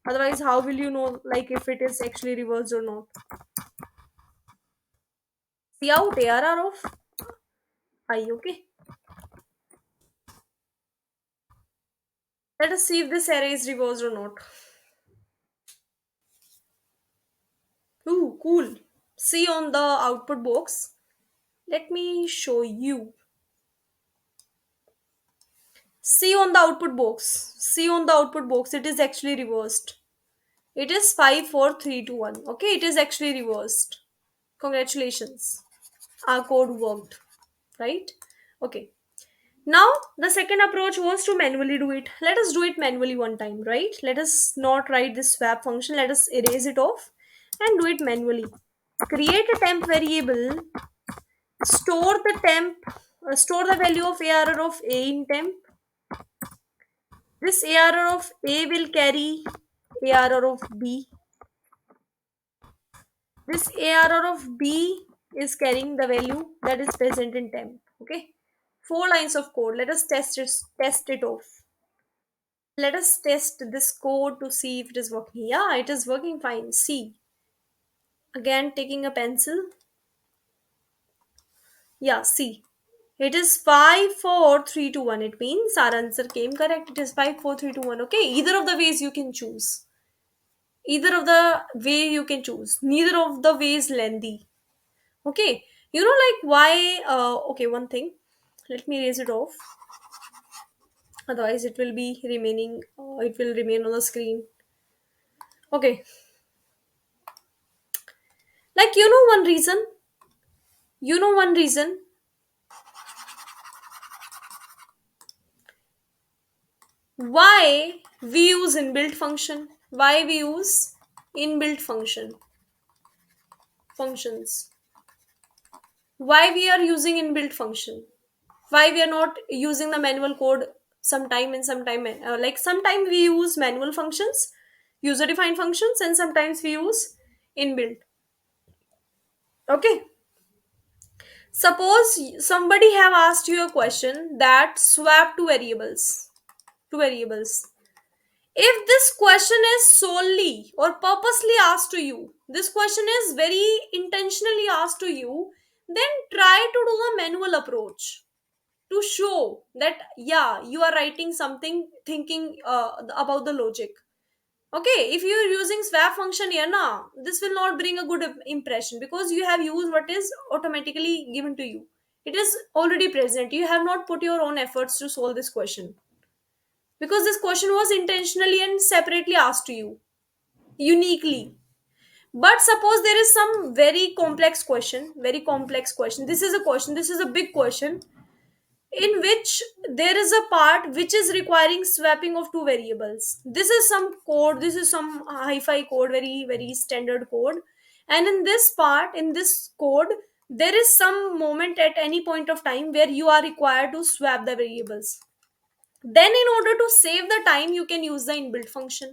Otherwise, how will you know like if it is actually reversed or not? See out ARR of I. Okay. Let us see if this array is reversed or not. Ooh, cool. See on the output box. Let me show you. See on the output box. See on the output box. It is actually reversed. It is 5 4 3 2 1. Okay, it is actually reversed. Congratulations. Our code worked, right? Okay. Now, the second approach was to manually do it. Let us do it manually one time, right? Let us not write this swap function. Let us erase it off and do it manually. Create a temp variable, store the value of ARR of A in temp. This ARR of A will carry ARR of B. This ARR of B is carrying the value that is present in temp. Okay. 4 lines of code. Let us test it off. Let us test this code to see if it is working. Yeah, it is working fine. See. Again, taking a pencil. Yeah, see. It is 5 4 3 2 1. It means our answer came correct. It is 5 4 3 2 1. Okay. Either of the ways you can choose. Either of the way you can choose. Neither of the ways lengthy. Okay. You know, like why? Okay, one thing. Let me erase it off. Otherwise, it will be remaining. It will remain on the screen. Okay. Like, one reason. One reason why we use inbuilt function. Why we use inbuilt functions. Why we are using inbuilt function. Why we are not using the manual code sometime and sometime, like sometime we use manual functions, user defined functions, and sometimes we use inbuilt. Okay. Suppose somebody have asked you a question that swap two variables. If this question is solely or purposely asked to you, this question is very intentionally asked to you, then try to do the manual approach to show that yeah, you are writing something thinking about the logic. Okay, if you are using swap function here now, this will not bring a good impression because you have used what is automatically given to you. It is already present. You have not put your own efforts to solve this question because this question was intentionally and separately asked to you uniquely. But suppose there is some very complex question. This is a big question in which there is a part which is requiring swapping of two variables. This is some code, this is some hi-fi code, very very standard code. And in this part, in this code, there is some moment at any point of time where you are required to swap the variables. Then in order to save the time, you can use the inbuilt function.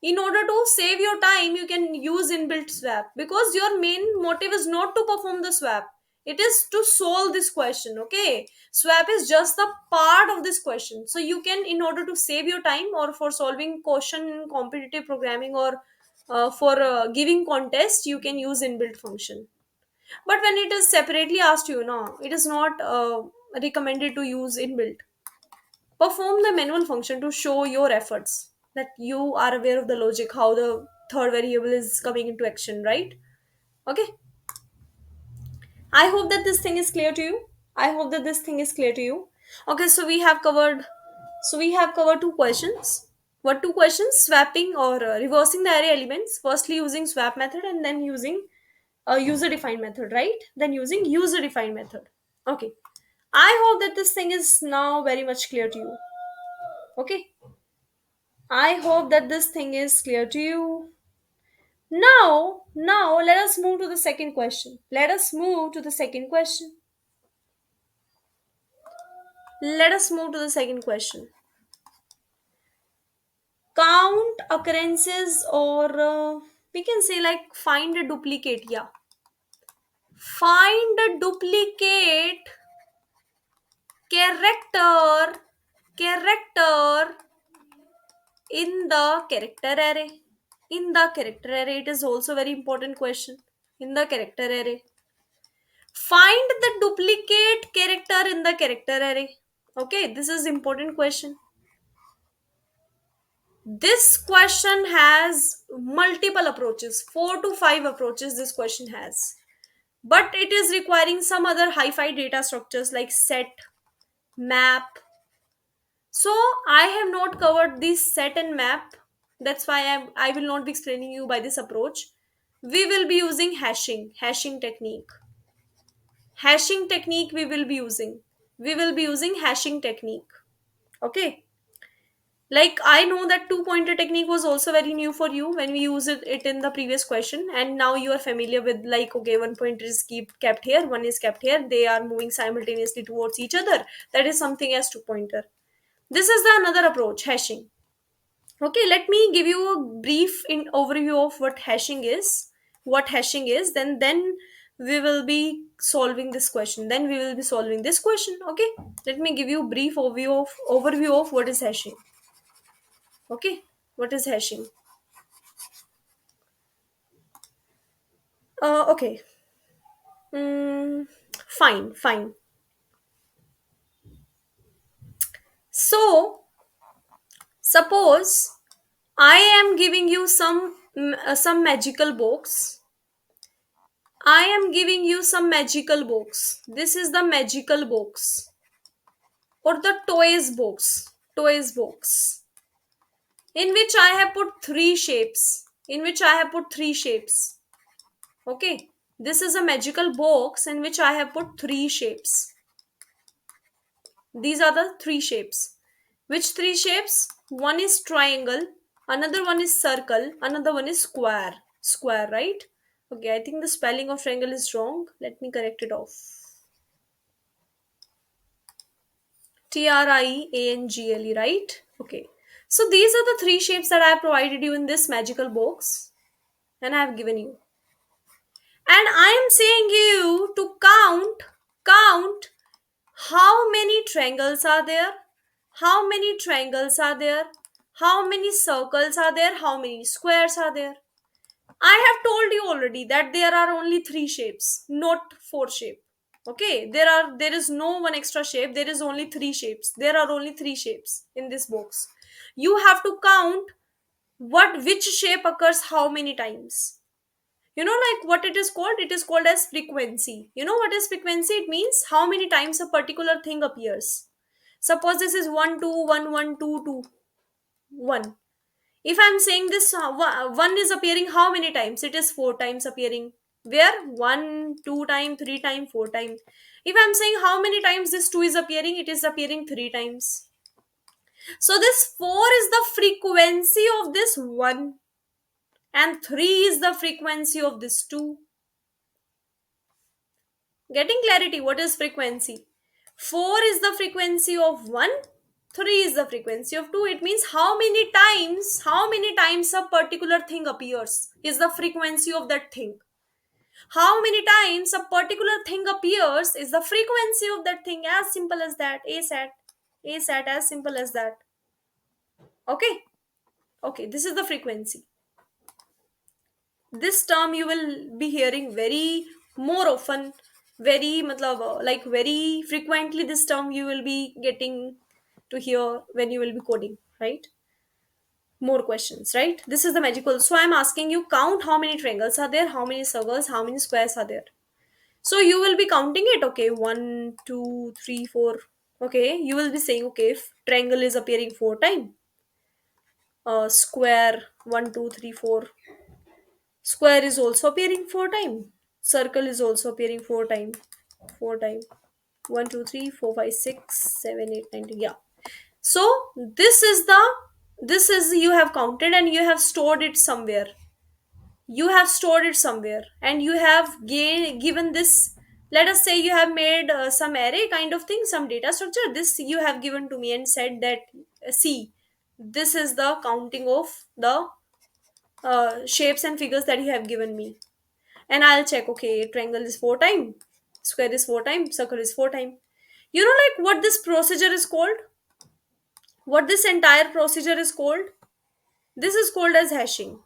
In order to save your time, you can use inbuilt swap because your main motive is not to perform the swap. It is to solve this question. Okay, swap is just the part of this question. So you can, in order to save your time or for solving question in competitive programming or for giving contest, you can use inbuilt function. But when it is separately asked you, no, it is not recommended to use inbuilt. Perform the manual function to show your efforts that you are aware of the logic, how the third variable is coming into action, right? Okay. I hope that this thing is clear to you. I hope that this thing is clear to you. Okay, so we have covered two questions. What two questions? Swapping or reversing the array elements. Firstly using swap method and then using a user defined method, right? Then using user defined method. Okay. I hope that this thing is now very much clear to you. Okay. I hope that this thing is clear to you. Now, let us move to the second question. Let us move to the second question. Let us move to the second question. Count occurrences, or we can say like find a duplicate. Yeah. Find a duplicate character, character in the character array. In the character array, it is also very important question. In the character array. Find the duplicate character in the character array. Okay, this is important question. This question has multiple approaches, 4 to 5 approaches this question has. But it is requiring some other hi-fi data structures like set, map. So I have not covered this set and map. That's why I will not be explaining you by this approach. We will be using hashing technique. Hashing technique we will be using. we will be using hashing technique. Okay, like I know that two pointer technique was also very new for you when we used it in the previous question, and now you are familiar with, like, okay, one pointer is kept here, one is kept here, they are moving simultaneously towards each other. That is something as two pointer. This is the another approach, hashing. Okay, let me give you a brief in overview of what hashing is, then we will be solving this question, then we will be solving this question. Okay, let me give you a brief overview of what is hashing. Okay, what is hashing? Okay. mm, fine. So suppose I am giving you some magical box. I am giving you some magical box. This is the magical box or the toys box in which I have put three shapes. Okay, this is a magical box in which I have put three shapes. These are the three shapes. Which three shapes? One is triangle, another one is circle, another one is square. Square, right? Okay, I think the spelling of triangle is wrong. Let me correct it off. triangle, right? Okay. So these are the three shapes that I have provided you in this magical box and I have given you. And I am saying you to count how many triangles are there, how many triangles are there, how many circles are there, how many squares are there. I have told you already that there are only three shapes, not four shape. Okay, there is no one extra shape, there is only three shapes. There are only three shapes in this box. You have to count which shape occurs how many times. You know, like what it is called? It is called as frequency. You know what is frequency? It means how many times a particular thing appears. Suppose this is 1 2 1 1 2 2 1. If I'm saying this 1 is appearing how many times? It is 4 times appearing. Where? 1 2 time, 3 time, 4 time. If I'm saying how many times this 2 is appearing, it is appearing 3 times. So this 4 is the frequency of this 1 and 3 is the frequency of this 2. Getting clarity, what is frequency? 4 is the frequency of 1, 3 is the frequency of 2. It means how many times a particular thing appears is the frequency of that thing. How many times a particular thing appears is the frequency of that thing. As simple as that. ASAT, as simple as that. Okay? Okay, this is the frequency. This term you will be hearing very more often, very like very frequently. This term you will be getting to hear when you will be coding, right? More questions, right? This is the magical. So I'm asking you, count how many triangles are there, how many circles, how many squares are there. So you will be counting it. Okay, 1 2 3 4. Okay, you will be saying, okay, if triangle is appearing 4 times, square 1 2 3 4. Square is also appearing 4 times. Circle is also appearing 4 times. 4 times. 1, 2, 3, 4, 5, 6, 7, 8, 9, 10. Yeah. So this is you have counted and you have stored it somewhere. You have stored it somewhere and you have given this. Let us say you have made some array kind of thing, some data structure. This you have given to me and said that, see, this is the counting of the shapes and figures that you have given me, and I'll check, okay, triangle is 4 times, square is 4 times, circle is 4 times. You know, like what this procedure is called? What this entire procedure is called? This is called as hashing.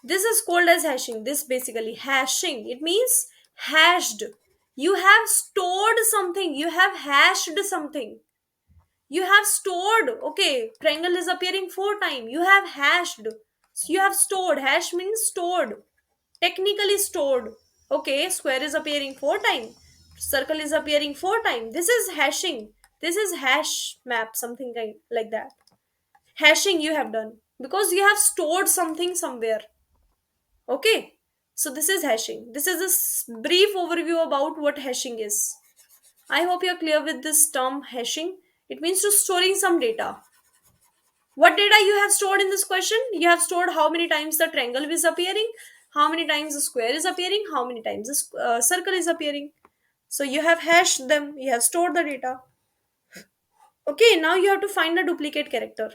This is called as hashing. This basically hashing. It means hashed. You have stored something. You have hashed something. You have stored. Okay, triangle is appearing 4 times. You have hashed. You have stored. Hash means stored. Technically stored. Okay, square is appearing 4 times, circle is appearing 4 times. This is hashing. This is hash map, something like that. Hashing you have done because you have stored something somewhere. Okay, so this is hashing. This is a brief overview about what hashing is. I hope you're clear with this term hashing. It means to storing some data. What data you have stored in this question? You have stored how many times the triangle is appearing, how many times the square is appearing, how many times the circle is appearing. So you have hashed them, you have stored the data. Okay, now you have to find a duplicate character.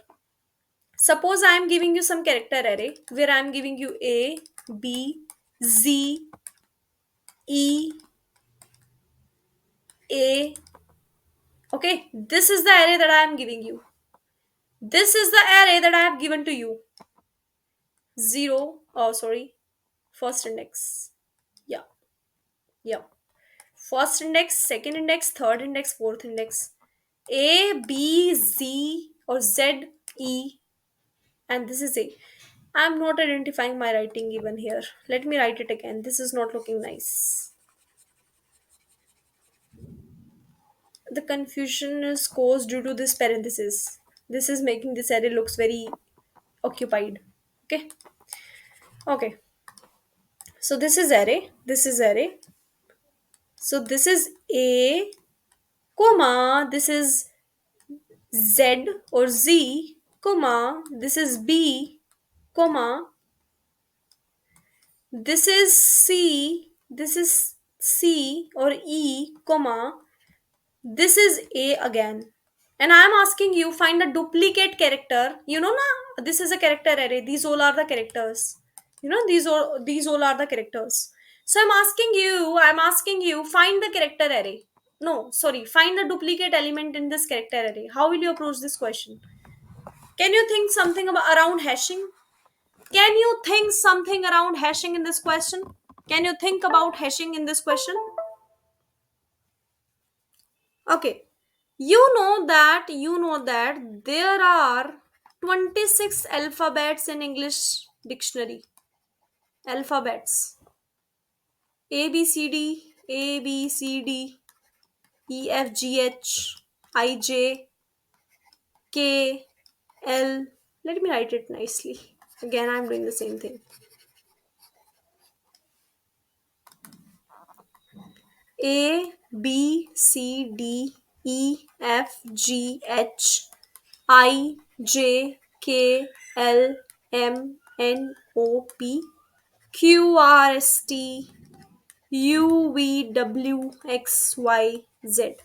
Suppose I am giving you some character array where I am giving you A, B, Z, E, A. Okay, this is the array that I am giving you. This is the array that I have given to you. 0, oh sorry, first index. Yeah, yeah. First index, second index, third index, fourth index. A, B, Z, or Z, E, and this is A. I'm not identifying my writing even here. Let me write it again. This is not looking nice. The confusion is caused due to this parenthesis. This is making this array looks very occupied. Okay. Okay. So this is array. This is array. So this is A, comma. This is Z or Z, comma. This is B, comma. This is C. This is C or E, comma. This is A again. And I am asking you find a duplicate character. You know na, this is a character array. These all are the characters. You know these all are the characters. So I'm asking you find the character array. No, sorry, find the duplicate element in this character array. How will you approach this question? Can you think something about around hashing? Can you think something around hashing in this question? Can you think about hashing in this question? Okay. You know that there are 26 alphabets in English dictionary. Alphabets. A B C D, A B C D, E F G H, I J, K, L. Let me write it nicely. Again, I'm doing the same thing. A B C D E F G H I J K L M N O P Q R S T U V W X Y Z.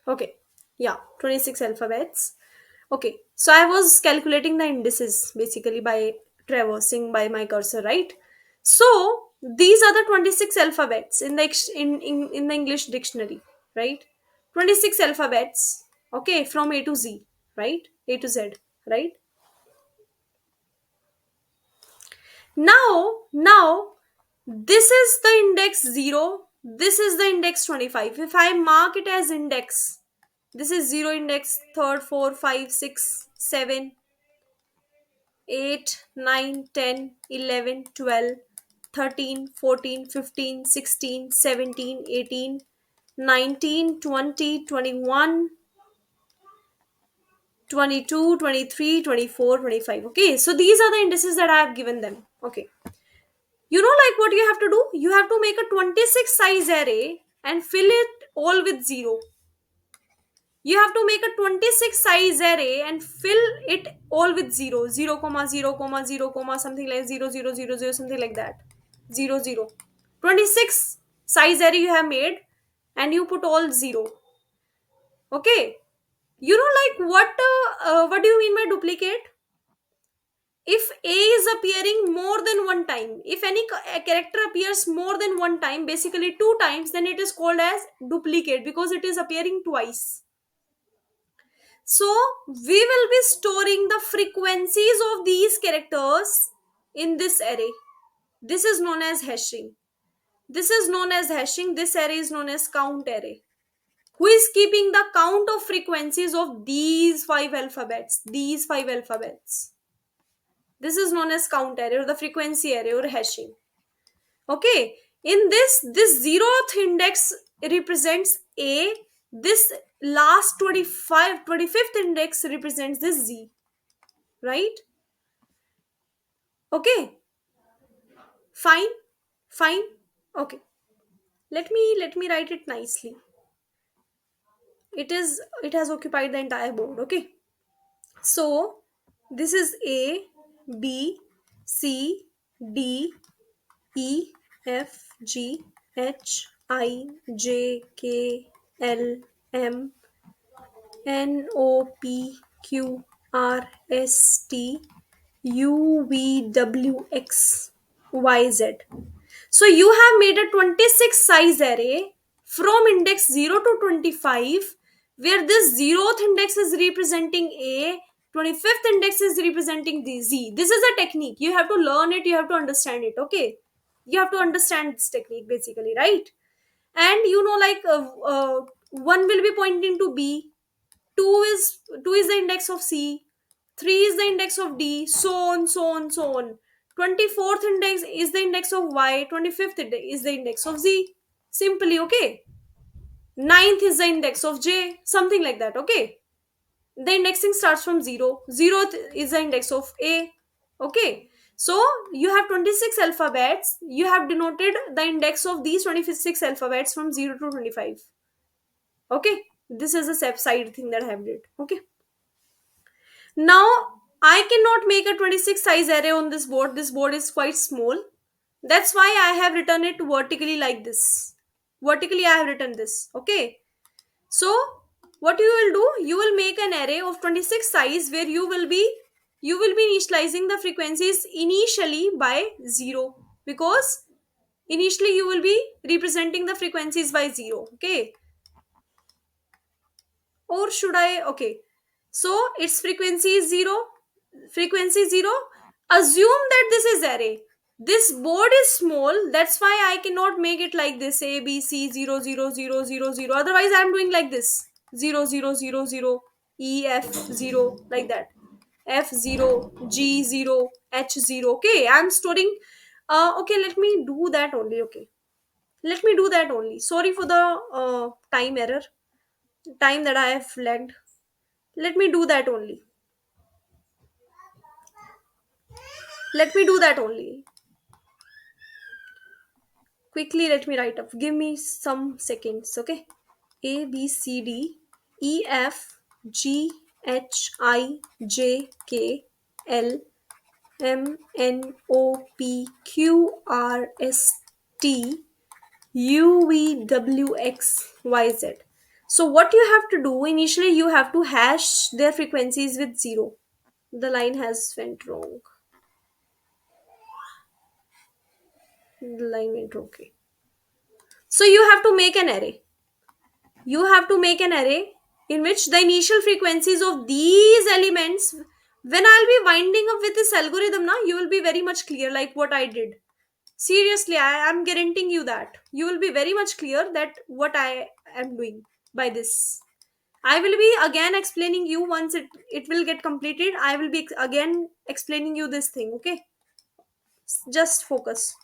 Okay, yeah, 26 alphabets. Okay, so I was calculating the indices basically by traversing by my cursor, right? So these are the 26 alphabets in the in the English dictionary, right? 26 alphabets, okay, from A to Z, right? A to Z, right? Now, this is the index 0, this is the index 25. If I mark it as index, this is 0 index, third, 4, 5, 6, 7, 8, 9, 10, 11, 12, 13, 14, 15, 16, 17, 18, 19, 20, 21, 22, 23, 24, 25. Okay, so these are the indices that I have given them. Okay, you know, like what you have to do? You have to make a 26 size array and fill it all with 0. You have to make a 26 size array and fill it all with 0, 0 comma 0 comma 0 comma something like 0 0 0 0 something like that, 0 0. 26 size array you have made and you put all 0. Okay, you know, like what do you mean by duplicate? If A is appearing more than one time, if any a character appears more than one time, basically two times, then it is called as duplicate because it is appearing twice. So we will be storing the frequencies of these characters in this array. This is known as hashing. This is known as hashing. This array is known as count array. Who is keeping the count of frequencies of these five alphabets? These five alphabets. This is known as count array or the frequency array or hashing. Okay. In this zeroth index represents A. This last 25, 25th index represents this Z. Right? Okay, fine, fine. Okay, let me write it nicely. It has occupied the entire board. Okay, so this is A, B, C, D, E, F, G, H, I, J, K, L, M, N, O, P, Q, R, S, T, U, V, W, X, Y, Z. So you have made a 26 size array from index 0 to 25, where this 0th index is representing A, 25th index is representing the Z. This is a technique. You have to learn it, you have to understand it. Okay. You have to understand this technique basically, right? And like 1 will be pointing to B, 2 is the index of C, 3 is the index of D, so on, so on, so on. 24th index is the index of Y, 25th is the index of Z. Simply, okay. Ninth is the index of J, something like that, okay. The indexing starts from 0. 0th is the index of A, okay. So you have 26 alphabets. You have denoted the index of these 26 alphabets from 0 to 25. Okay. This is a step side thing that I have did. Okay. Now, I cannot make a 26 size array on this board. This board is quite small. That's why I have written it vertically like this. Vertically, I have written this. Okay. So, what you will do, you will make an array of 26 size where you will be initializing the frequencies initially by 0, because initially you will be representing the frequencies by 0. Okay. Or should I? Okay. So its frequency is 0. Frequency 0. Assume that this is array. This board is small. That's why I cannot make it like this. A, B, C, 0, 0, 0, 0, 0. Otherwise, I'm doing like this. 0, 0, 0, 0. E, F, 0. Like that. F, 0. G, 0. H, 0. Okay. I'm storing. Okay. Let me do that only. Okay. Let me do that only. Sorry for the time error. Time that I have lagged. Let me do that only. Let me do that only. Quickly, let me write up. Give me some seconds, okay? A, B, C, D, E, F, G, H, I, J, K, L, M, N, O, P, Q, R, S, T, U, V, W, X, Y, Z. So, what you have to do initially, you have to hash their frequencies with 0. The line has went wrong. The line went okay. So you have to make an array. You have to make an array in which the initial frequencies of these elements, when I'll be winding up with this algorithm now, you will be very much clear like what I did. Seriously, I am guaranteeing you that. You will be very much clear that what I am doing by this. I will be again explaining you once it will get completed. I will be again explaining you this thing, okay? Just focus.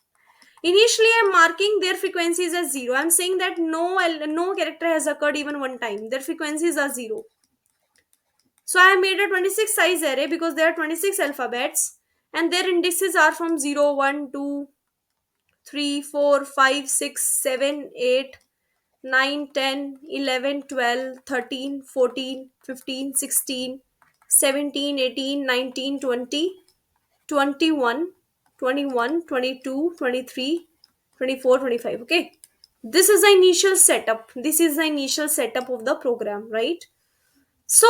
Initially, I'm marking their frequencies as 0. I'm saying that no character has occurred even one time. Their frequencies are 0. So I made a 26 size array because there are 26 alphabets and their indices are from 0, 1, 2, 3, 4, 5, 6, 7, 8, 9, 10, 11, 12, 13, 14, 15, 16, 17, 18, 19, 20. 21, 21, 22, 23, 24, 25. Okay, this is the initial setup. This is the initial setup of the program, right? So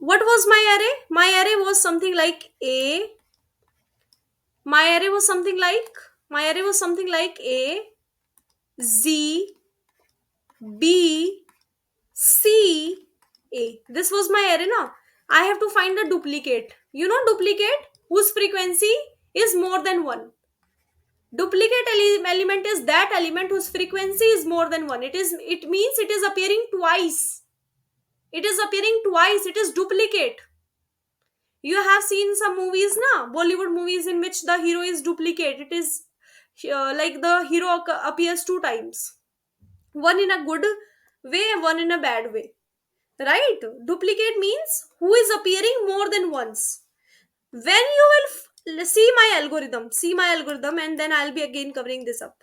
what was my array? My array was something like a my array was something like a, Z, B, C, A. This was my array now. I have to find a duplicate. Duplicate whose frequency is more than 1. Duplicate element is that element whose frequency is more than 1. It means it is appearing twice. It is duplicate. You have seen some movies now, Bollywood movies, in which the hero is duplicate. It is like the hero appears 2 times, one in a good way, one in a bad way, right? Duplicate means who is appearing more than once. When you will see my algorithm, and then I'll be again covering this up.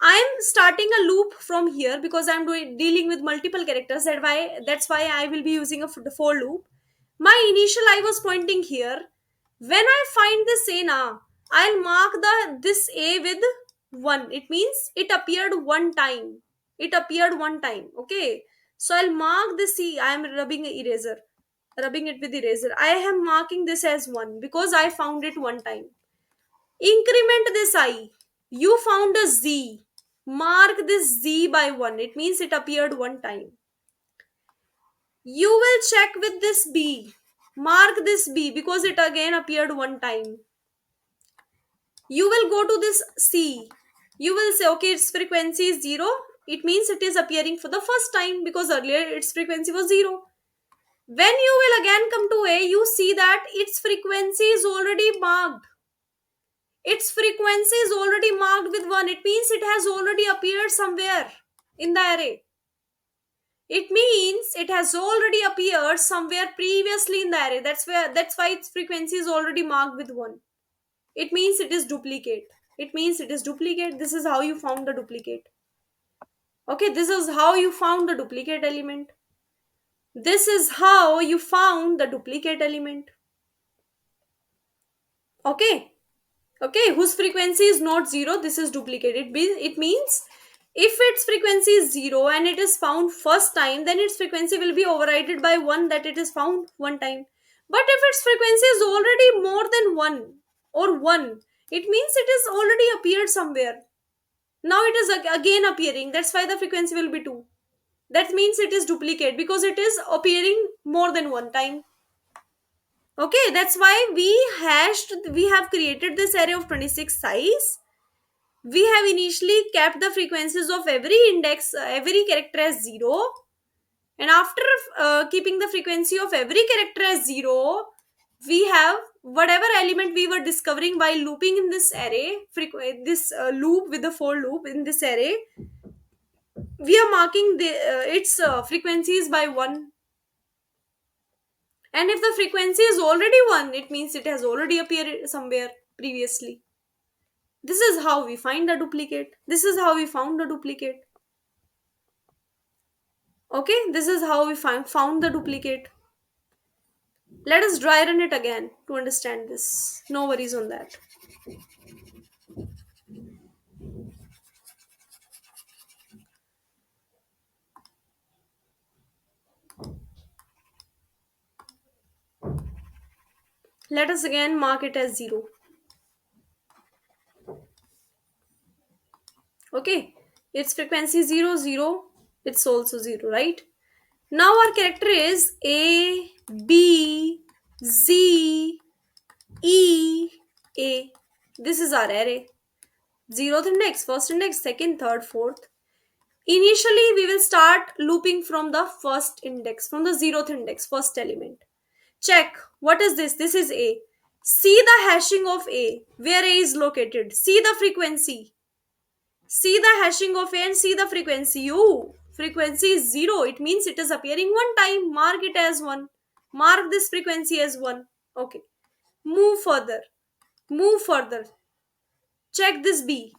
I'm starting a loop from here because I'm dealing with multiple characters. That's why I will be using the for loop. My initial I was pointing here. When I find this a now, I'll mark the this a with 1. It means it appeared one time. It appeared one time. Okay. So I'll mark this c. I am rubbing it with eraser. I am marking this as 1 because I found it one time. Increment this I. You found a z. Mark this z by 1. It means it appeared one time. You will check with this b. Mark this b because it again appeared one time. You will go to this c. You will say, okay, its frequency is 0. It means it is appearing for the first time because earlier its frequency was 0. When you will again come to a, you see that its frequency is already marked. Its frequency is already marked with 1. It means it has already appeared somewhere in the array. It means it has already appeared somewhere previously in the array. That's why its frequency is already marked with 1. It means it is duplicate. It means it is duplicate. This is how you found the duplicate. Okay, this is how you found the duplicate element. This is how you found the duplicate element. Okay. Okay, whose frequency is not 0, this is duplicate. It means if its frequency is 0 and it is found first time, then its frequency will be overridden by 1 that it is found one time. But if its frequency is already more than 1 or 1, it means it is already appeared somewhere. Now it is again appearing. That's why the frequency will be 2. That means it is duplicate because it is appearing more than one time. Okay, that's why we have created this array of 26 size. We have initially kept the frequencies of every index, every character as 0. And after keeping the frequency of every character as 0, we have whatever element we were discovering while looping in this array, this loop with the for loop in this array, we are marking its frequencies by 1. And if the frequency is already 1, it means it has already appeared somewhere previously. This is how we find the duplicate. This is how we found the duplicate. Okay, this is how we found the duplicate. Let us dry run it again to understand this. No worries on that. Let us again mark it as 0. Okay, its frequency 0, 0. It's also 0, right? Now our character is A, B, Z, E, A. This is our array. 0th index, first index, second, third, fourth. Initially, we will start looping from the first index, from the 0th index, first element. Check. What is this? This is A. See the hashing of A, where A is located. See the frequency. See the hashing of A and see the frequency. Frequency is 0. It means it is appearing one time. Mark it as 1. Mark this frequency as 1. Okay. Move further. Move further. Check this B.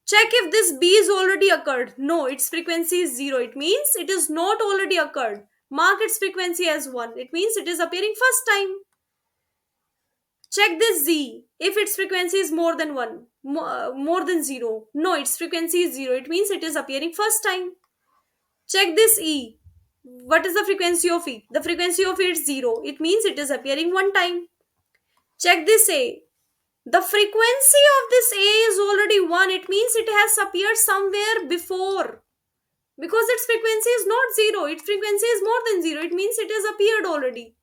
Check if this B is already occurred. No, its frequency is 0. It means it is not already occurred. Mark its frequency as 1. It means it is appearing first time. Check this Z. If its frequency is more than 1, more than 0. No, its frequency is 0. It means it is appearing first time. Check this E. What is the frequency of E? The frequency of E is 0. It means it is appearing one time. Check this A. The frequency of this A is already 1. It means it has appeared somewhere before. Because its frequency is not 0. Its frequency is more than 0. It means it has appeared already.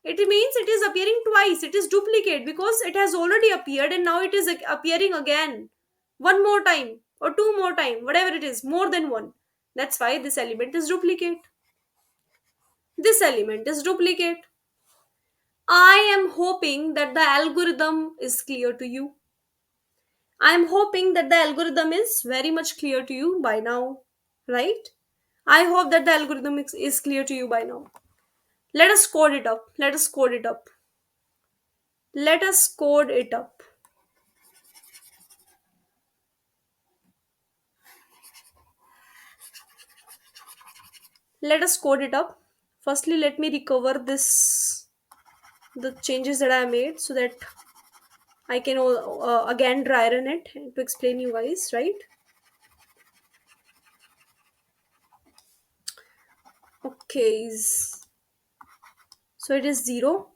It means it is appearing twice. It is duplicate because it has already appeared and now it is appearing again. One more time or two more time. Whatever it is. More than one. That's why this element is duplicate. This element is duplicate. I am hoping that the algorithm is clear to you. I am hoping that the algorithm is very much clear to you by now, right? I hope that the algorithm is clear to you by now. Let us code it up. Let us code it up. Let us code it up. Let us code it up. Firstly, let me recover this, the changes that I made, so that I can again dry run it to explain you guys, right? Okay, so it is 0,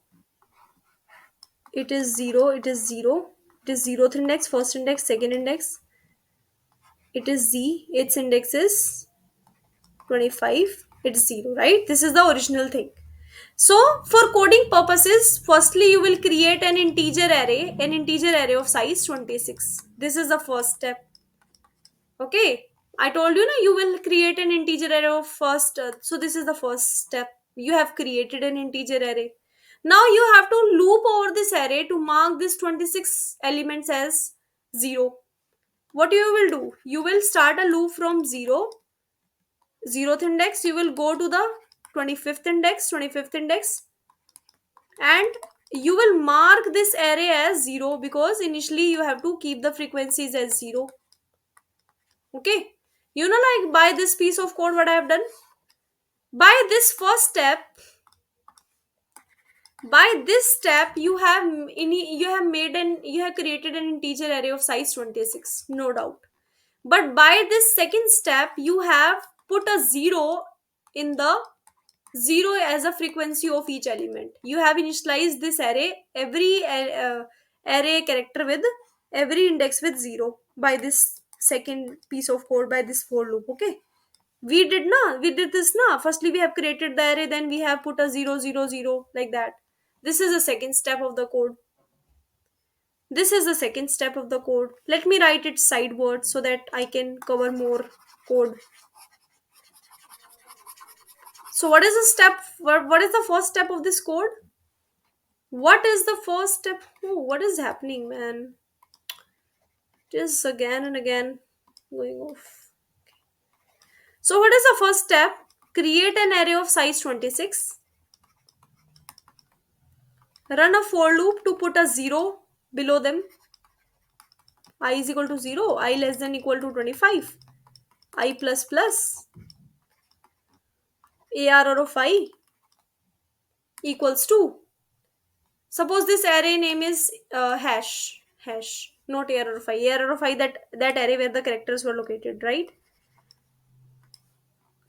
it is 0, it is 0, it is 0th index, first index, second index, it is z, its index is 25, it's 0, right? This is the original thing. So for coding purposes, firstly you will create an integer array of size 26. This is the first step. Okay, I told you, you will create an integer array of first. So this is the first step. You have created an integer array. Now you have to loop over this array to mark this 26 elements as 0. What you will do? You will start a loop from 0, 0th index. You will go to the 25th index, and you will mark this array as 0 because initially you have to keep the frequencies as 0. Okay, like by this piece of code, what I have done, by this first step, you have you have created an integer array of size 26, no doubt. But by this second step, you have put a 0 in the 0 as a frequency of each element. You have initialized this array, every array character with every index with 0 by this second piece of code, by this for loop. Okay, we did this na. Firstly we have created the array, then we have put a 0 0 0 like that. This is the second step of the code. Let me write it sideways so that I can cover more code. So what is the step, what is the first step of this code? What is the first step? Oh, what is happening, man? Just again and again going off. So what is the first step? Create an array of size 26. Run a for loop to put a 0 below them. I is equal to 0, I less than equal to 25, I plus plus, ARR of I equals to. Suppose this array name is hash, not ARR of I. ARR of I, that array where the characters were located, right?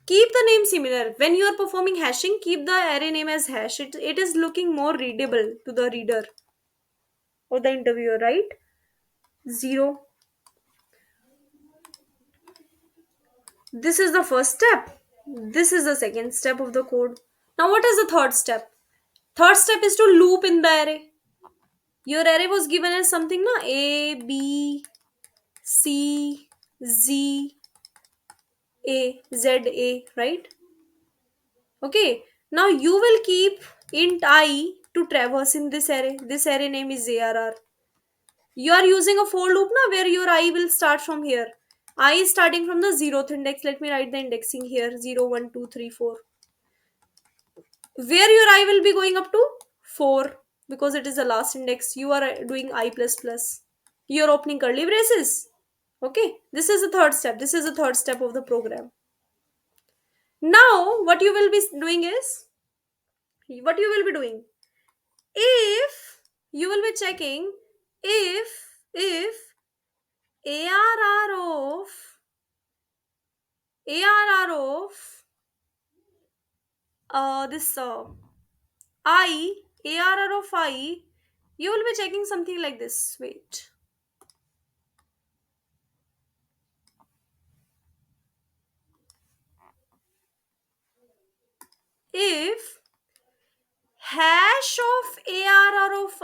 Keep the name similar. When you are performing hashing, keep the array name as hash. It is looking more readable to the reader or the interviewer, right? 0. This is the first step. This is the second step of the code. Now what is the third step? Third step is to loop in the array. Your array was given as something na, A, B, C, Z, A, Z, A, right? Okay. Now you will keep int I to traverse in this array. This array name is ARR. You are using a for loop na, where your I will start from here. I is starting from the 0th index. Let me write the indexing here. 0, 1, 2, 3, 4. Where your I will be going up to 4, because it is the last index. You are doing I plus plus. You are opening curly braces. Okay, this is the third step. This is the third step of the program. Now what you will be doing is, if you will be checking if ARR of ARR of this I ARR of I, you will be checking something like this. Wait. If hash of ARR of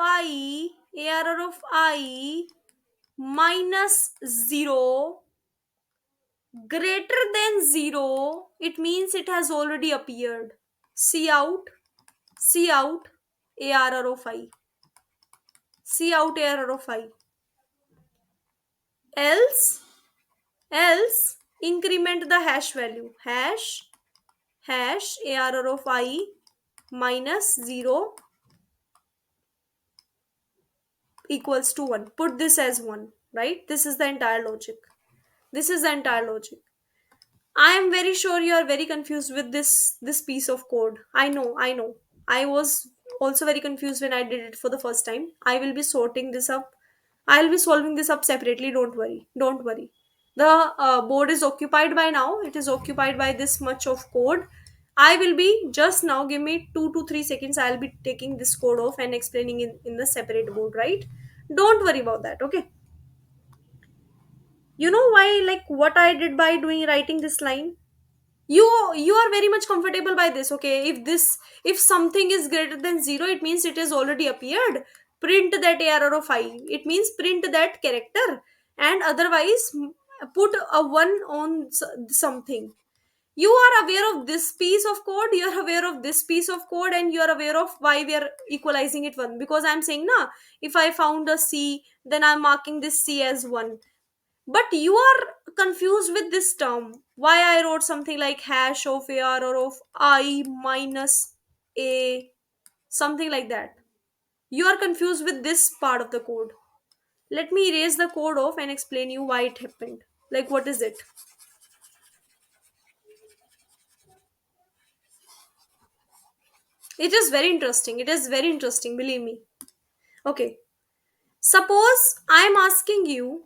I minus 0 greater than 0, it means it has already appeared. See out ARR of I. See out ARR of I. Else increment the hash value. Hash ARR of I minus 0 equals to 1, put this as 1, right? This is the entire logic. This is the entire logic. I am very sure you are very confused with this piece of code. I know. I was also very confused when I did it for the first time. I will be sorting this up. I'll be solving this up separately. Don't worry. Don't worry. The board is occupied by now. It is occupied by this much of code. I will be just now. Give me 2 to 3 seconds. I'll be taking this code off and explaining in the separate board. Right? Don't worry about that. Okay. You know why? Like what I did by doing writing this line, you are very much comfortable by this. Okay, if something is greater than 0, it means it has already appeared. Print that arrow of I, it means print that character. And otherwise put a 1 on something. You are aware of this piece of code, you are aware of this piece of code, and you are aware of why we are equalizing it 1, because I'm saying na, if I found a C, then I'm marking this C as 1. But you are confused with this term. Why I wrote something like hash of AR or of I minus A, something like that. You are confused with this part of the code. Let me erase the code off and explain you why it happened. Like what is it? It is very interesting. It is very interesting, believe me. Okay. Suppose I am asking you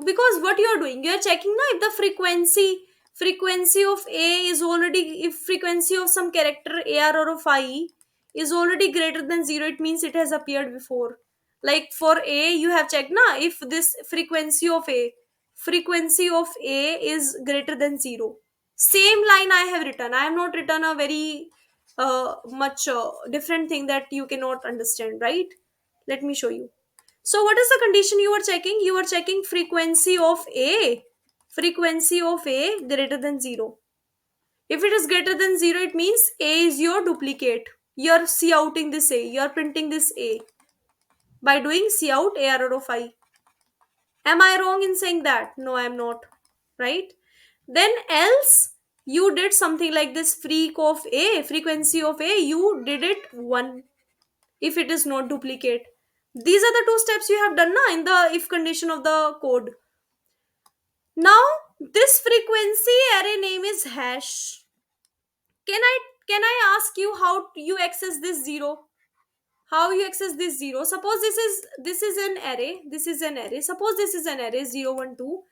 because what you are doing, you are checking now if the frequency of A is already, if frequency of some character AR or of I is already greater than 0, it means it has appeared before. Like for A, you have checked now if this frequency of A is greater than 0. Same line I have written. I have not written a very much different thing that you cannot understand, right? Let me show you. So what is the condition you are checking? You are checking frequency of A. Frequency of A greater than 0. If it is greater than 0, it means A is your duplicate. You are couting this A. You are printing this A by doing cout ARR of I. Am I wrong in saying that? No, I am not. Right? Then else you did something like this frequency of A, you did it 1 if it is not duplicate. These are the two steps you have done na, in the if condition of the code. Now this frequency array name is hash. Can I ask you how you access this 0? How you access this 0? Suppose this is an array. This is an array. Suppose this is an array 0, 1, 2.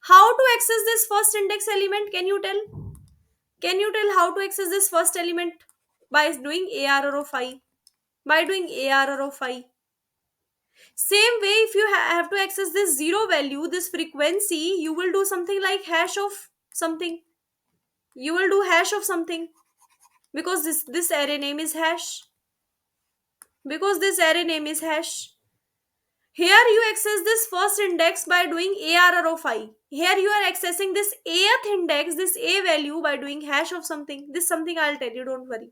How to access this first index element? Can you tell? Can you tell how to access this first element? By doing ARR of I. By doing ARR of I. Same way, if you have to access this 0 value, this frequency, you will do something like hash of something. You will do hash of something because this array name is hash. Because this array name is hash. Here you access this first index by doing ARR of I. Here you are accessing this ath index, this A value by doing hash of something. This something I'll tell you, don't worry.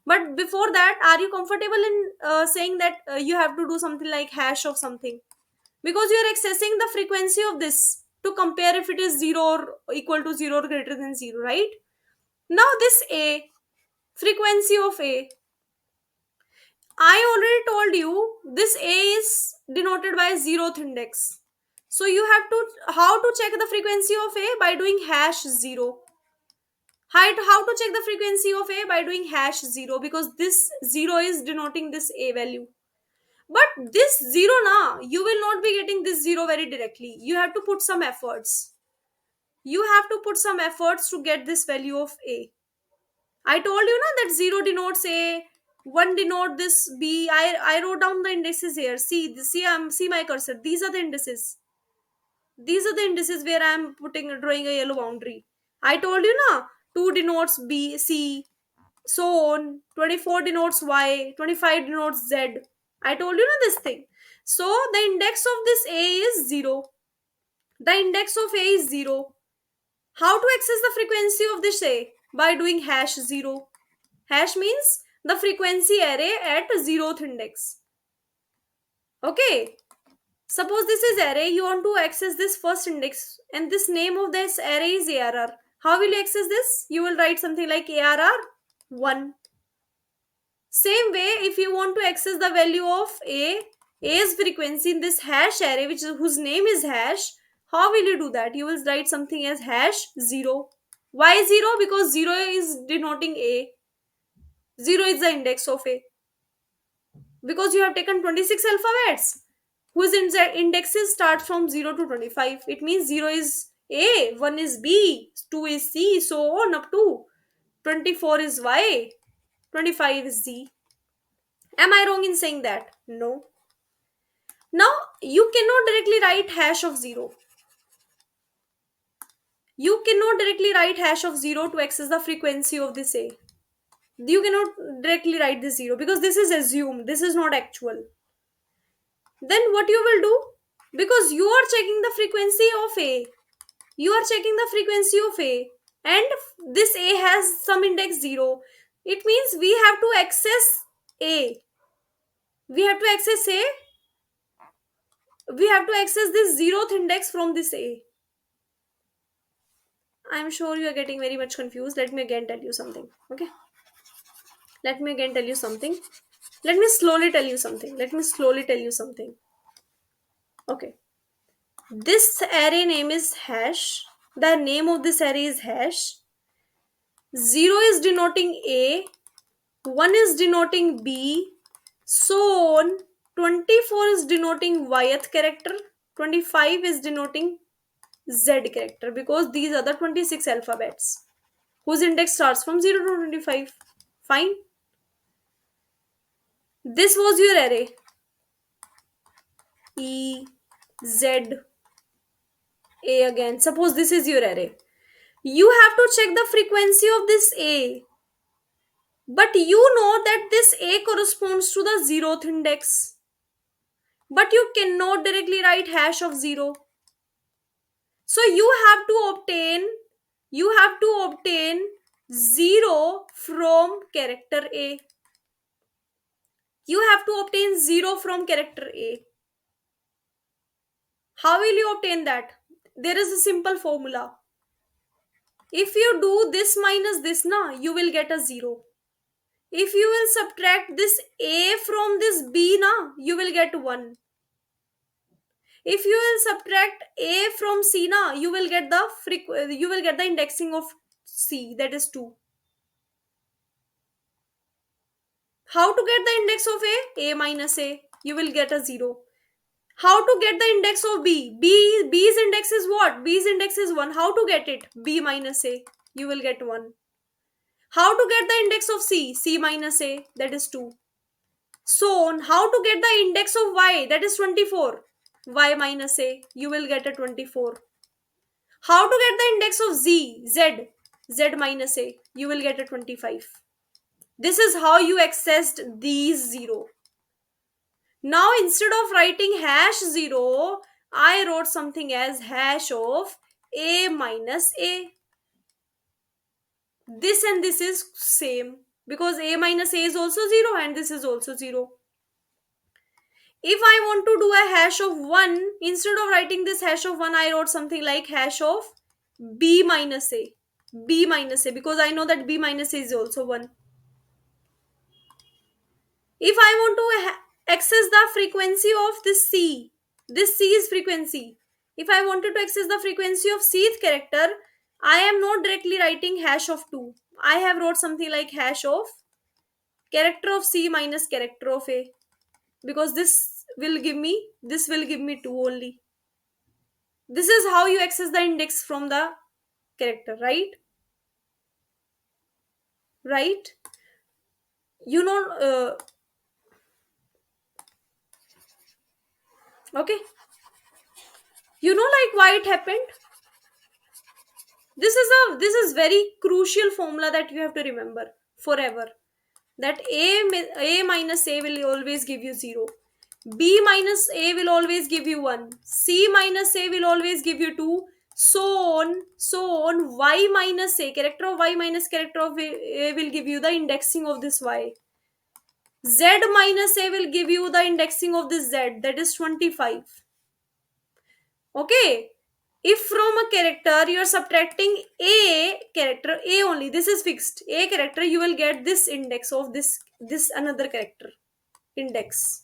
But before that, are you comfortable in saying that you have to do something like hash of something? Because you are accessing the frequency of this to compare if it is 0 or equal to 0 or greater than 0, right? Now this A, frequency of A, I already told you this A is denoted by 0th index. So you have to, how to check the frequency of A? By doing hash 0. How to check the frequency of A? By doing hash 0, because this 0 is denoting this A value. But this 0 na, you will not be getting this 0 very directly. You have to put some efforts. You have to put some efforts to get this value of A. I told you na that 0 denotes A, 1 denote this B. I wrote down the indices here. See my cursor. These are the indices. These are the indices where I am drawing a yellow boundary. I told you na 2 denotes B, C, so on. 24 denotes Y, 25 denotes Z. I told you na this thing. So the index of this A is 0. The index of A is 0. How to access the frequency of this A? By doing hash 0. Hash means the frequency array at 0th index. Okay. Suppose this is array, you want to access this first index and this name of this array is ARR. How will you access this? You will write something like ARR 1. Same way, if you want to access the value of A, A's frequency in this hash array, which is whose name is hash. How will you do that? You will write something as hash 0. Why 0? Because 0 is denoting A. 0 is the index of A. Because you have taken 26 alphabets whose indexes start from 0 to 25. It means 0 is A, 1 is B, 2 is C, so on up to 24 is Y, 25 is Z. Am I wrong in saying that? No. Now, you cannot directly write hash of 0. You cannot directly write hash of 0 to access the frequency of this A. You cannot directly write this 0 because this is assumed. This is not actual. Then what you will do? Because you are checking the frequency of A. You are checking the frequency of A. And this A has some index 0. It means we have to access A. We have to access A. We have to access this 0th index from this A. I'm sure you are getting very much confused. Let me again tell you something. Okay. Let me again tell you something. Let me slowly tell you something. Let me slowly tell you something. Okay. This array name is hash. The name of this array is hash. 0 is denoting A. 1 is denoting B. So on. 24 is denoting Yth character. 25 is denoting Z character because these are the 26 alphabets whose index starts from 0 to 25. Fine. This was your array. E, Z, A again. Suppose this is your array. You have to check the frequency of this A. But you know that this A corresponds to the 0th index. But you cannot directly write hash of 0. So you have to obtain 0 from character A. You have to obtain 0 from character A. How will you obtain that? There is a simple formula. If you do this minus this, you will get a 0. If you will subtract this A from this B, you will get 1. If you will subtract A from C, you will get the indexing of C, that is 2. How to get the index of A? A minus A. You will get a 0. How to get the index of B? B's index is what? B's index is 1. How to get it? B minus A. You will get 1. How to get the index of C? C minus A. That is 2. So on. How to get the index of Y? That is 24. Y minus A. You will get a 24. How to get the index of Z? Z minus A. You will get a 25. This is how you accessed these 0. Now instead of writing hash 0, I wrote something as hash of A minus A. This and this is same because A minus A is also 0 and this is also 0. If I want to do a hash of 1, instead of writing this hash of 1, I wrote something like hash of B minus A. B minus A because I know that B minus A is also 1. If I want to access the frequency of this C is frequency. If I wanted to access the frequency of Cth character, I am not directly writing hash of 2. I have wrote something like hash of character of C minus character of A because this will give me 2 only. This is how you access the index from the character, right? Right? You know, okay. You know like why it happened? This is very crucial formula that you have to remember forever. That a minus a will always give you 0. B minus a will always give you 1. C minus a will always give you 2. So on. Y minus a, character of y minus character of a will give you the indexing of this y. Z minus a will give you the indexing of this z, that is 25. Okay. If from a character you are subtracting a character, a only, this is fixed, a character, you will get this index of this another character index.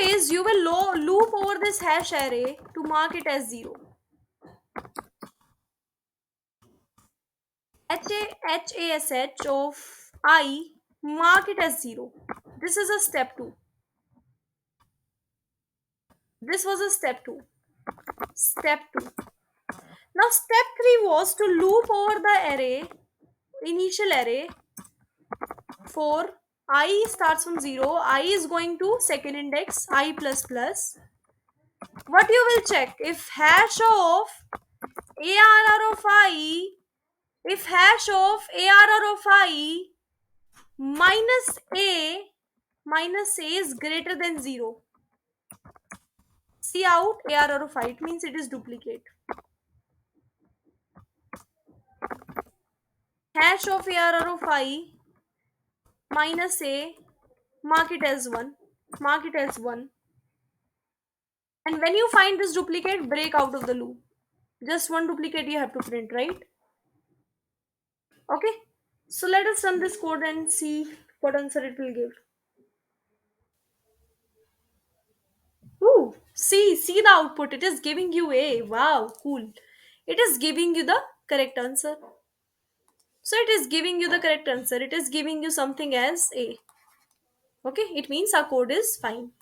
is you will loop over this hash array to mark it as 0. Hash of I, mark it as 0. This is a step 2. This was a step 2. Step 2. Now step 3 was to loop over the array, initial array for I starts from 0. I is going to second index I plus plus. What you will check, if hash of ARR of I, if hash of ARR of I minus A is greater than 0. See out ARR of I, it means it is duplicate. Hash of ARR of I minus A, mark it as 1. Mark it as 1. And when you find this duplicate, break out of the loop. Just one duplicate you have to print, right? Okay. So let us run this code and see what answer it will give. Ooh, see the output. It is giving you A. Wow, cool. It is giving you the correct answer. So it is giving you the correct answer. It is giving you something as A. Okay, it means our code is fine.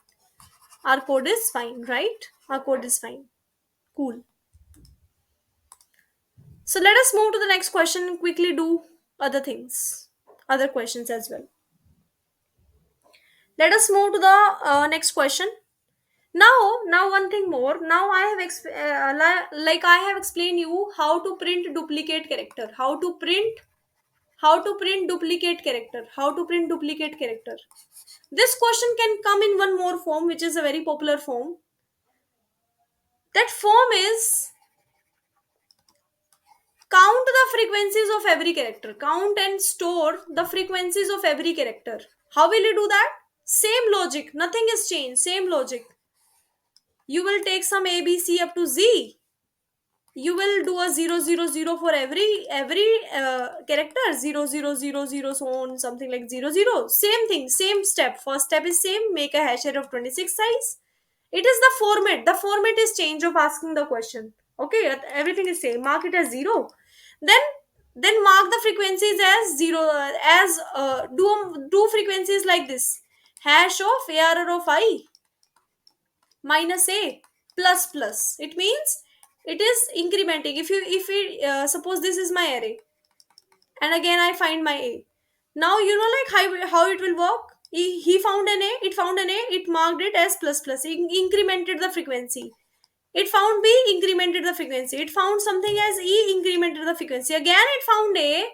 Our code is fine, right? Our code is fine. Cool. So let us move to the next question and quickly do other things, other questions as well. Let us move to the next question. Now one thing more. Now I have like I have explained you how to print duplicate character, how to print duplicate character, how to print duplicate character. This question can come in one more form, which is a very popular form. That form is count the frequencies of every character. Count and store the frequencies of every character. How will you do that? Same logic. Nothing is changed. Same logic. You will take some ABC up to Z. You will do a 0 0 0 for every character, 0 0 0 0 so on, something like 0 0. Same thing, same step. First step is same. Make a hash array of 26 size. It is the format. The format is change of asking the question. Okay, everything is same. Mark it as 0. Then mark the frequencies as 0. As do frequencies like this. Hash of ARR of I minus A plus plus. It means it is incrementing. If we suppose this is my array, and again I find my A. Now you know like how it will work. He found an A, it found an A, it marked it as plus plus. It incremented the frequency. It found B, incremented the frequency. It found something as E, incremented the frequency. Again it found A,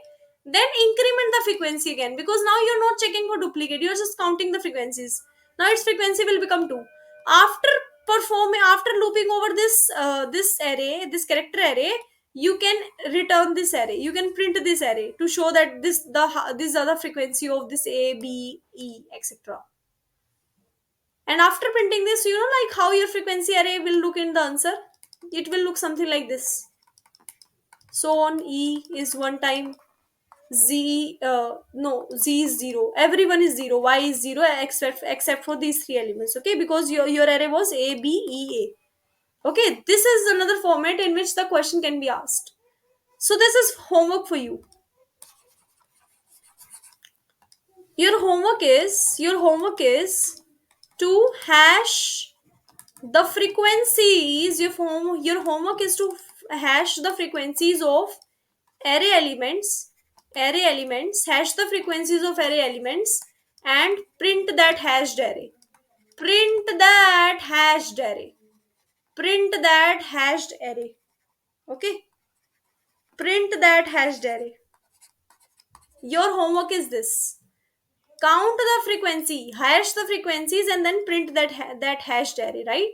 then increment the frequency again, because now you're not checking for duplicate, you're just counting the frequencies. Now its frequency will become 2. After after looping over this array, this character array, you can return this array, you can print this array to show that these are the frequency of this A, B, E, etc. And after printing this, you know like how your frequency array will look in the answer. It will look something like this. So on, E is 1 time, Z no, Z is 0, everyone is 0, Y is 0, except for these three elements. Okay, because your array was A, B, E, A. Okay, this is another format in which the question can be asked. So this is homework for you. Your homework is to hash the frequencies. Your homework is to hash the frequencies of array elements. Hash the frequencies of array elements and print that hashed array. Print that hashed array. Print that hashed array. Okay, print that hashed array. Your homework is this: count the frequency, hash the frequencies, and then print that hashed array, right?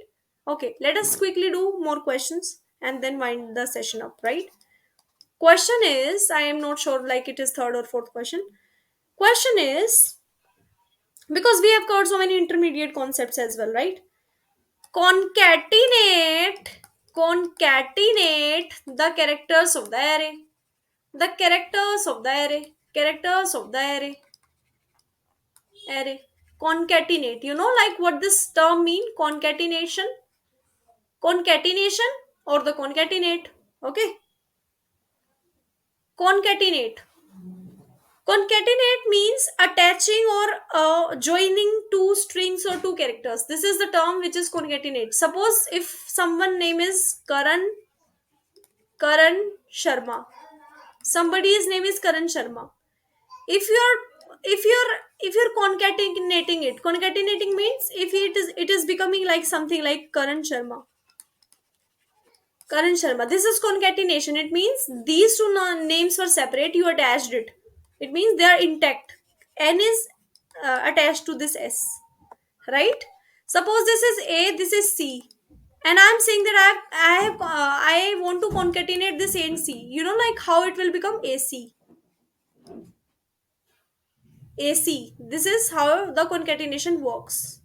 Okay, let us quickly do more questions and then wind the session up, right? Question is, I am not sure like it is third or fourth question. Question is, because we have covered so many intermediate concepts as well, right? Concatenate the characters of the array. The characters of the array. Characters of the array. Concatenate. You know, like what this term mean? Concatenation. Concatenation or the concatenate. Okay. Concatenate. Concatenate means attaching or joining two strings or two characters. This is the term which is concatenate. Suppose if someone name is Karan Sharma. Somebody's name is Karan Sharma. If you're concatenating means if it is becoming like something like Karan Sharma. This is concatenation. It means these two names were separate. You attached it. It means they are intact. N is attached to this S, right? Suppose this is A, this is C, and I'm saying that I want to concatenate this A and C. You know, like how it will become AC. AC. This is how the concatenation works.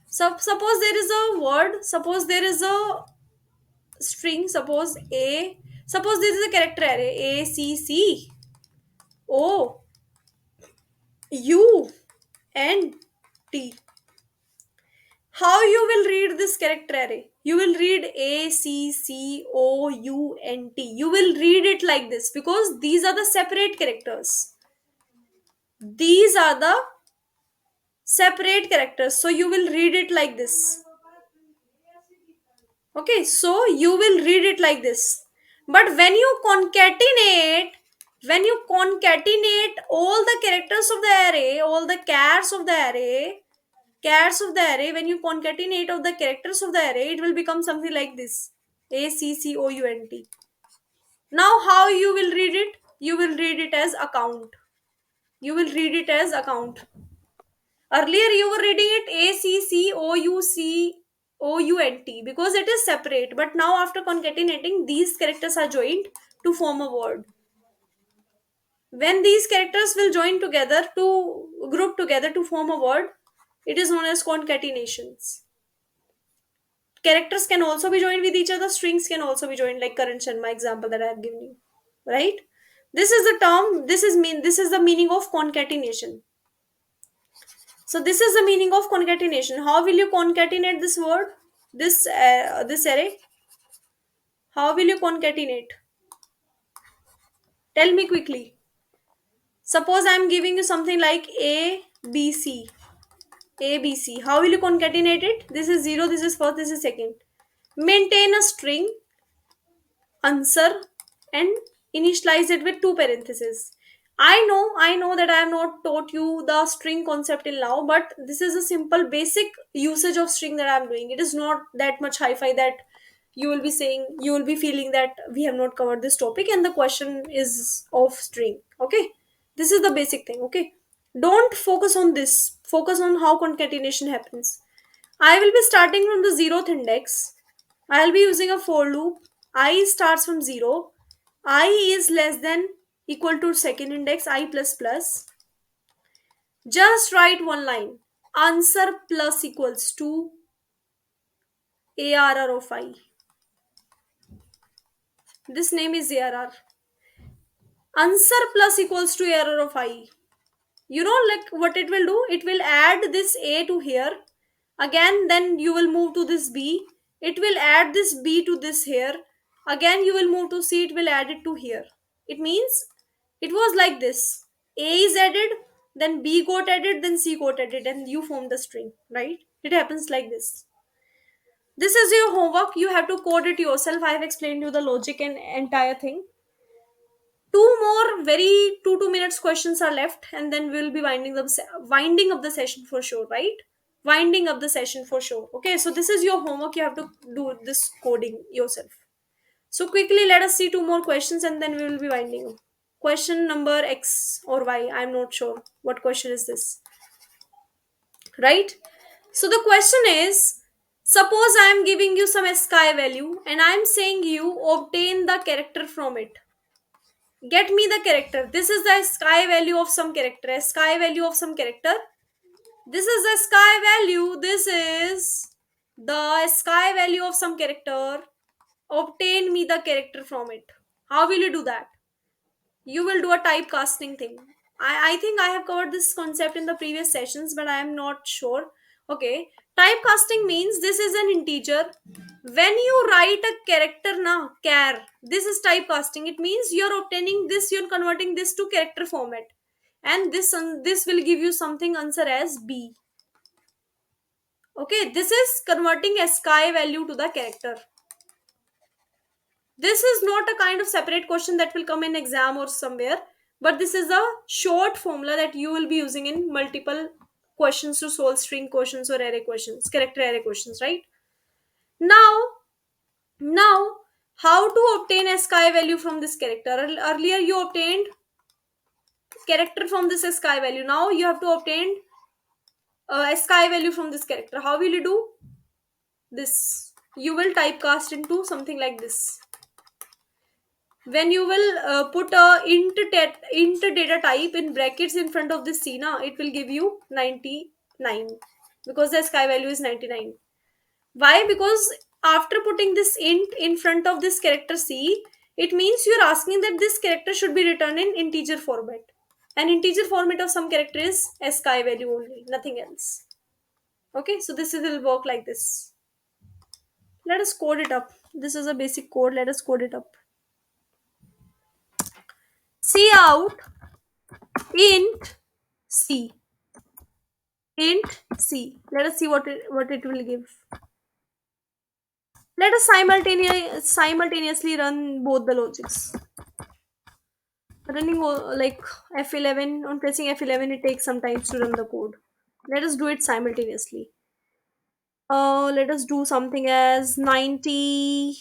So suppose there is a word. Suppose there is a string. Suppose A. Suppose this is a character array. A C C O U N T. How you will read this character array? You will read A C C O U N T. You will read it like this because these are the separate characters. These are the separate characters. So you will read it like this. Okay, so you will read it like this. But when you concatenate all the characters of the array, all the chars of the array, when you concatenate of the characters of the array, it will become something like this. ACCOUNT. Now how you will read it? You will read it as account. You will read it as account. Earlier you were reading it ACCOUCOUNT because it is separate. But now after concatenating, these characters are joined to form a word. When these characters will join together to group together to form a word, it is known as concatenations. Characters can also be joined with each other. Strings can also be joined, like Karan Sharma example that I have given you. Right? This is the term. This is the meaning of concatenation. So this is the meaning of concatenation. How will you concatenate this word? This array? How will you concatenate? Tell me quickly. Suppose I am giving you something like A B C. A B C. How will you concatenate it? This is zero. This is first. This is second. Maintain a string, answer, and initialize it with two parentheses. I know that I have not taught you the string concept till now, but this is a simple basic usage of string that I'm doing. It is not that much hi-fi that you will be feeling that we have not covered this topic and the question is of string. Okay, this is the basic thing. Okay, don't focus on this, focus on how concatenation happens. I will be starting from the zeroth index. I'll be using a for loop. I starts from 0. I is less than equal to second index I plus plus. Just write one line. Answer plus equals to ARR of I. This name is ARR. Answer plus equals to ARR of I. You know, like what it will do? It will add this A to here. Again, then you will move to this B. It will add this B to this here. Again, you will move to C. It will add it to here. It means it was like this. A is added, then B got added, then C got added, and you form the string, right? It happens like this. This is your homework. You have to code it yourself. I have explained you the logic and entire thing. Two more very 2 minutes questions are left, and then we'll be winding up the session for sure, right? Winding up the session for sure. Okay, so this is your homework. You have to do this coding yourself. So quickly, let us see two more questions, and then we will be winding up. Question number X or Y. I'm not sure what question is this. Right? So the question is, suppose I am giving you some ASCII value, and I am saying you obtain the character from it. Get me the character. This is the ASCII value of some character. ASCII value of some character. This is the ASCII value. This is the ASCII value of some character. Obtain me the character from it. How will you do that? You will do a typecasting thing. I think I have covered this concept in the previous sessions, but I am not sure. Okay, typecasting means this is an integer. When you write a character na char, this is typecasting. It means you're obtaining this, you're converting this to character format, and this will give you something answer as B. Okay, this is converting ASCII value to the character. This is not a kind of separate question that will come in exam or somewhere, but this is a short formula that you will be using in multiple questions to solve string questions or array questions, character array questions, right? Now now how to obtain ASCII value from this character? Earlier you obtained character from this ASCII value. Now you have to obtain ASCII value from this character. How will you do this? You will typecast into something like this. When you will put a int data type in brackets in front of this c na, it will give you 99, because the sky value is 99. Why? Because after putting this int in front of this character c, it means you're asking that this character should be returned in integer format. An integer format of some character is sky value only, nothing else. Okay, so this will work like this. Let us code it up. This is a basic code. Let us code it up. C out int c. Int c. Let us see what it will give. Let us simultaneously run both the logics. Running like F11, on pressing F11, it takes some time to run the code. Let us do it simultaneously. Let us do something as 90.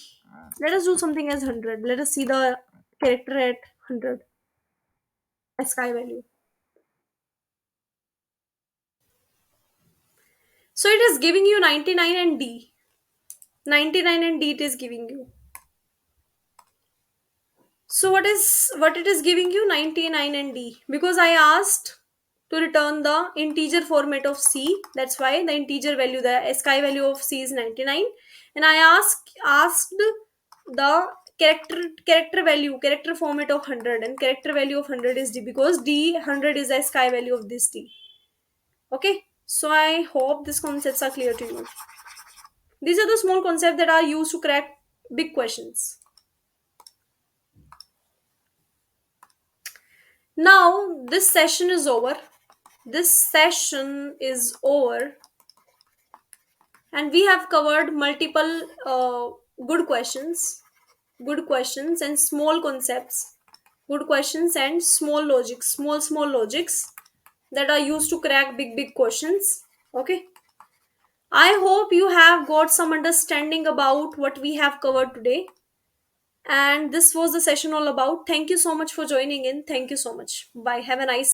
Let us do something as 100. Let us see the character at 100 ASCII value. So it is giving you 99 and D. 99 and D it is giving you. So what it is giving you? 99 and D, because I asked to return the integer format of C. That's why the integer value, the ASCII value of C is 99, and I asked the character format of 100, and character value of 100 is D, because D 100 is the ASCII value of this D. Okay, so I hope these concepts are clear to you. These are the small concepts that are used to crack big questions. Now, this session is over. This session is over, and we have covered multiple good questions, and small concepts, good questions and small logics, small logics that are used to crack big questions. Okay. I hope you have got some understanding about what we have covered today. And this was the session all about. Thank you so much for joining in. Thank you so much. Bye. Have a nice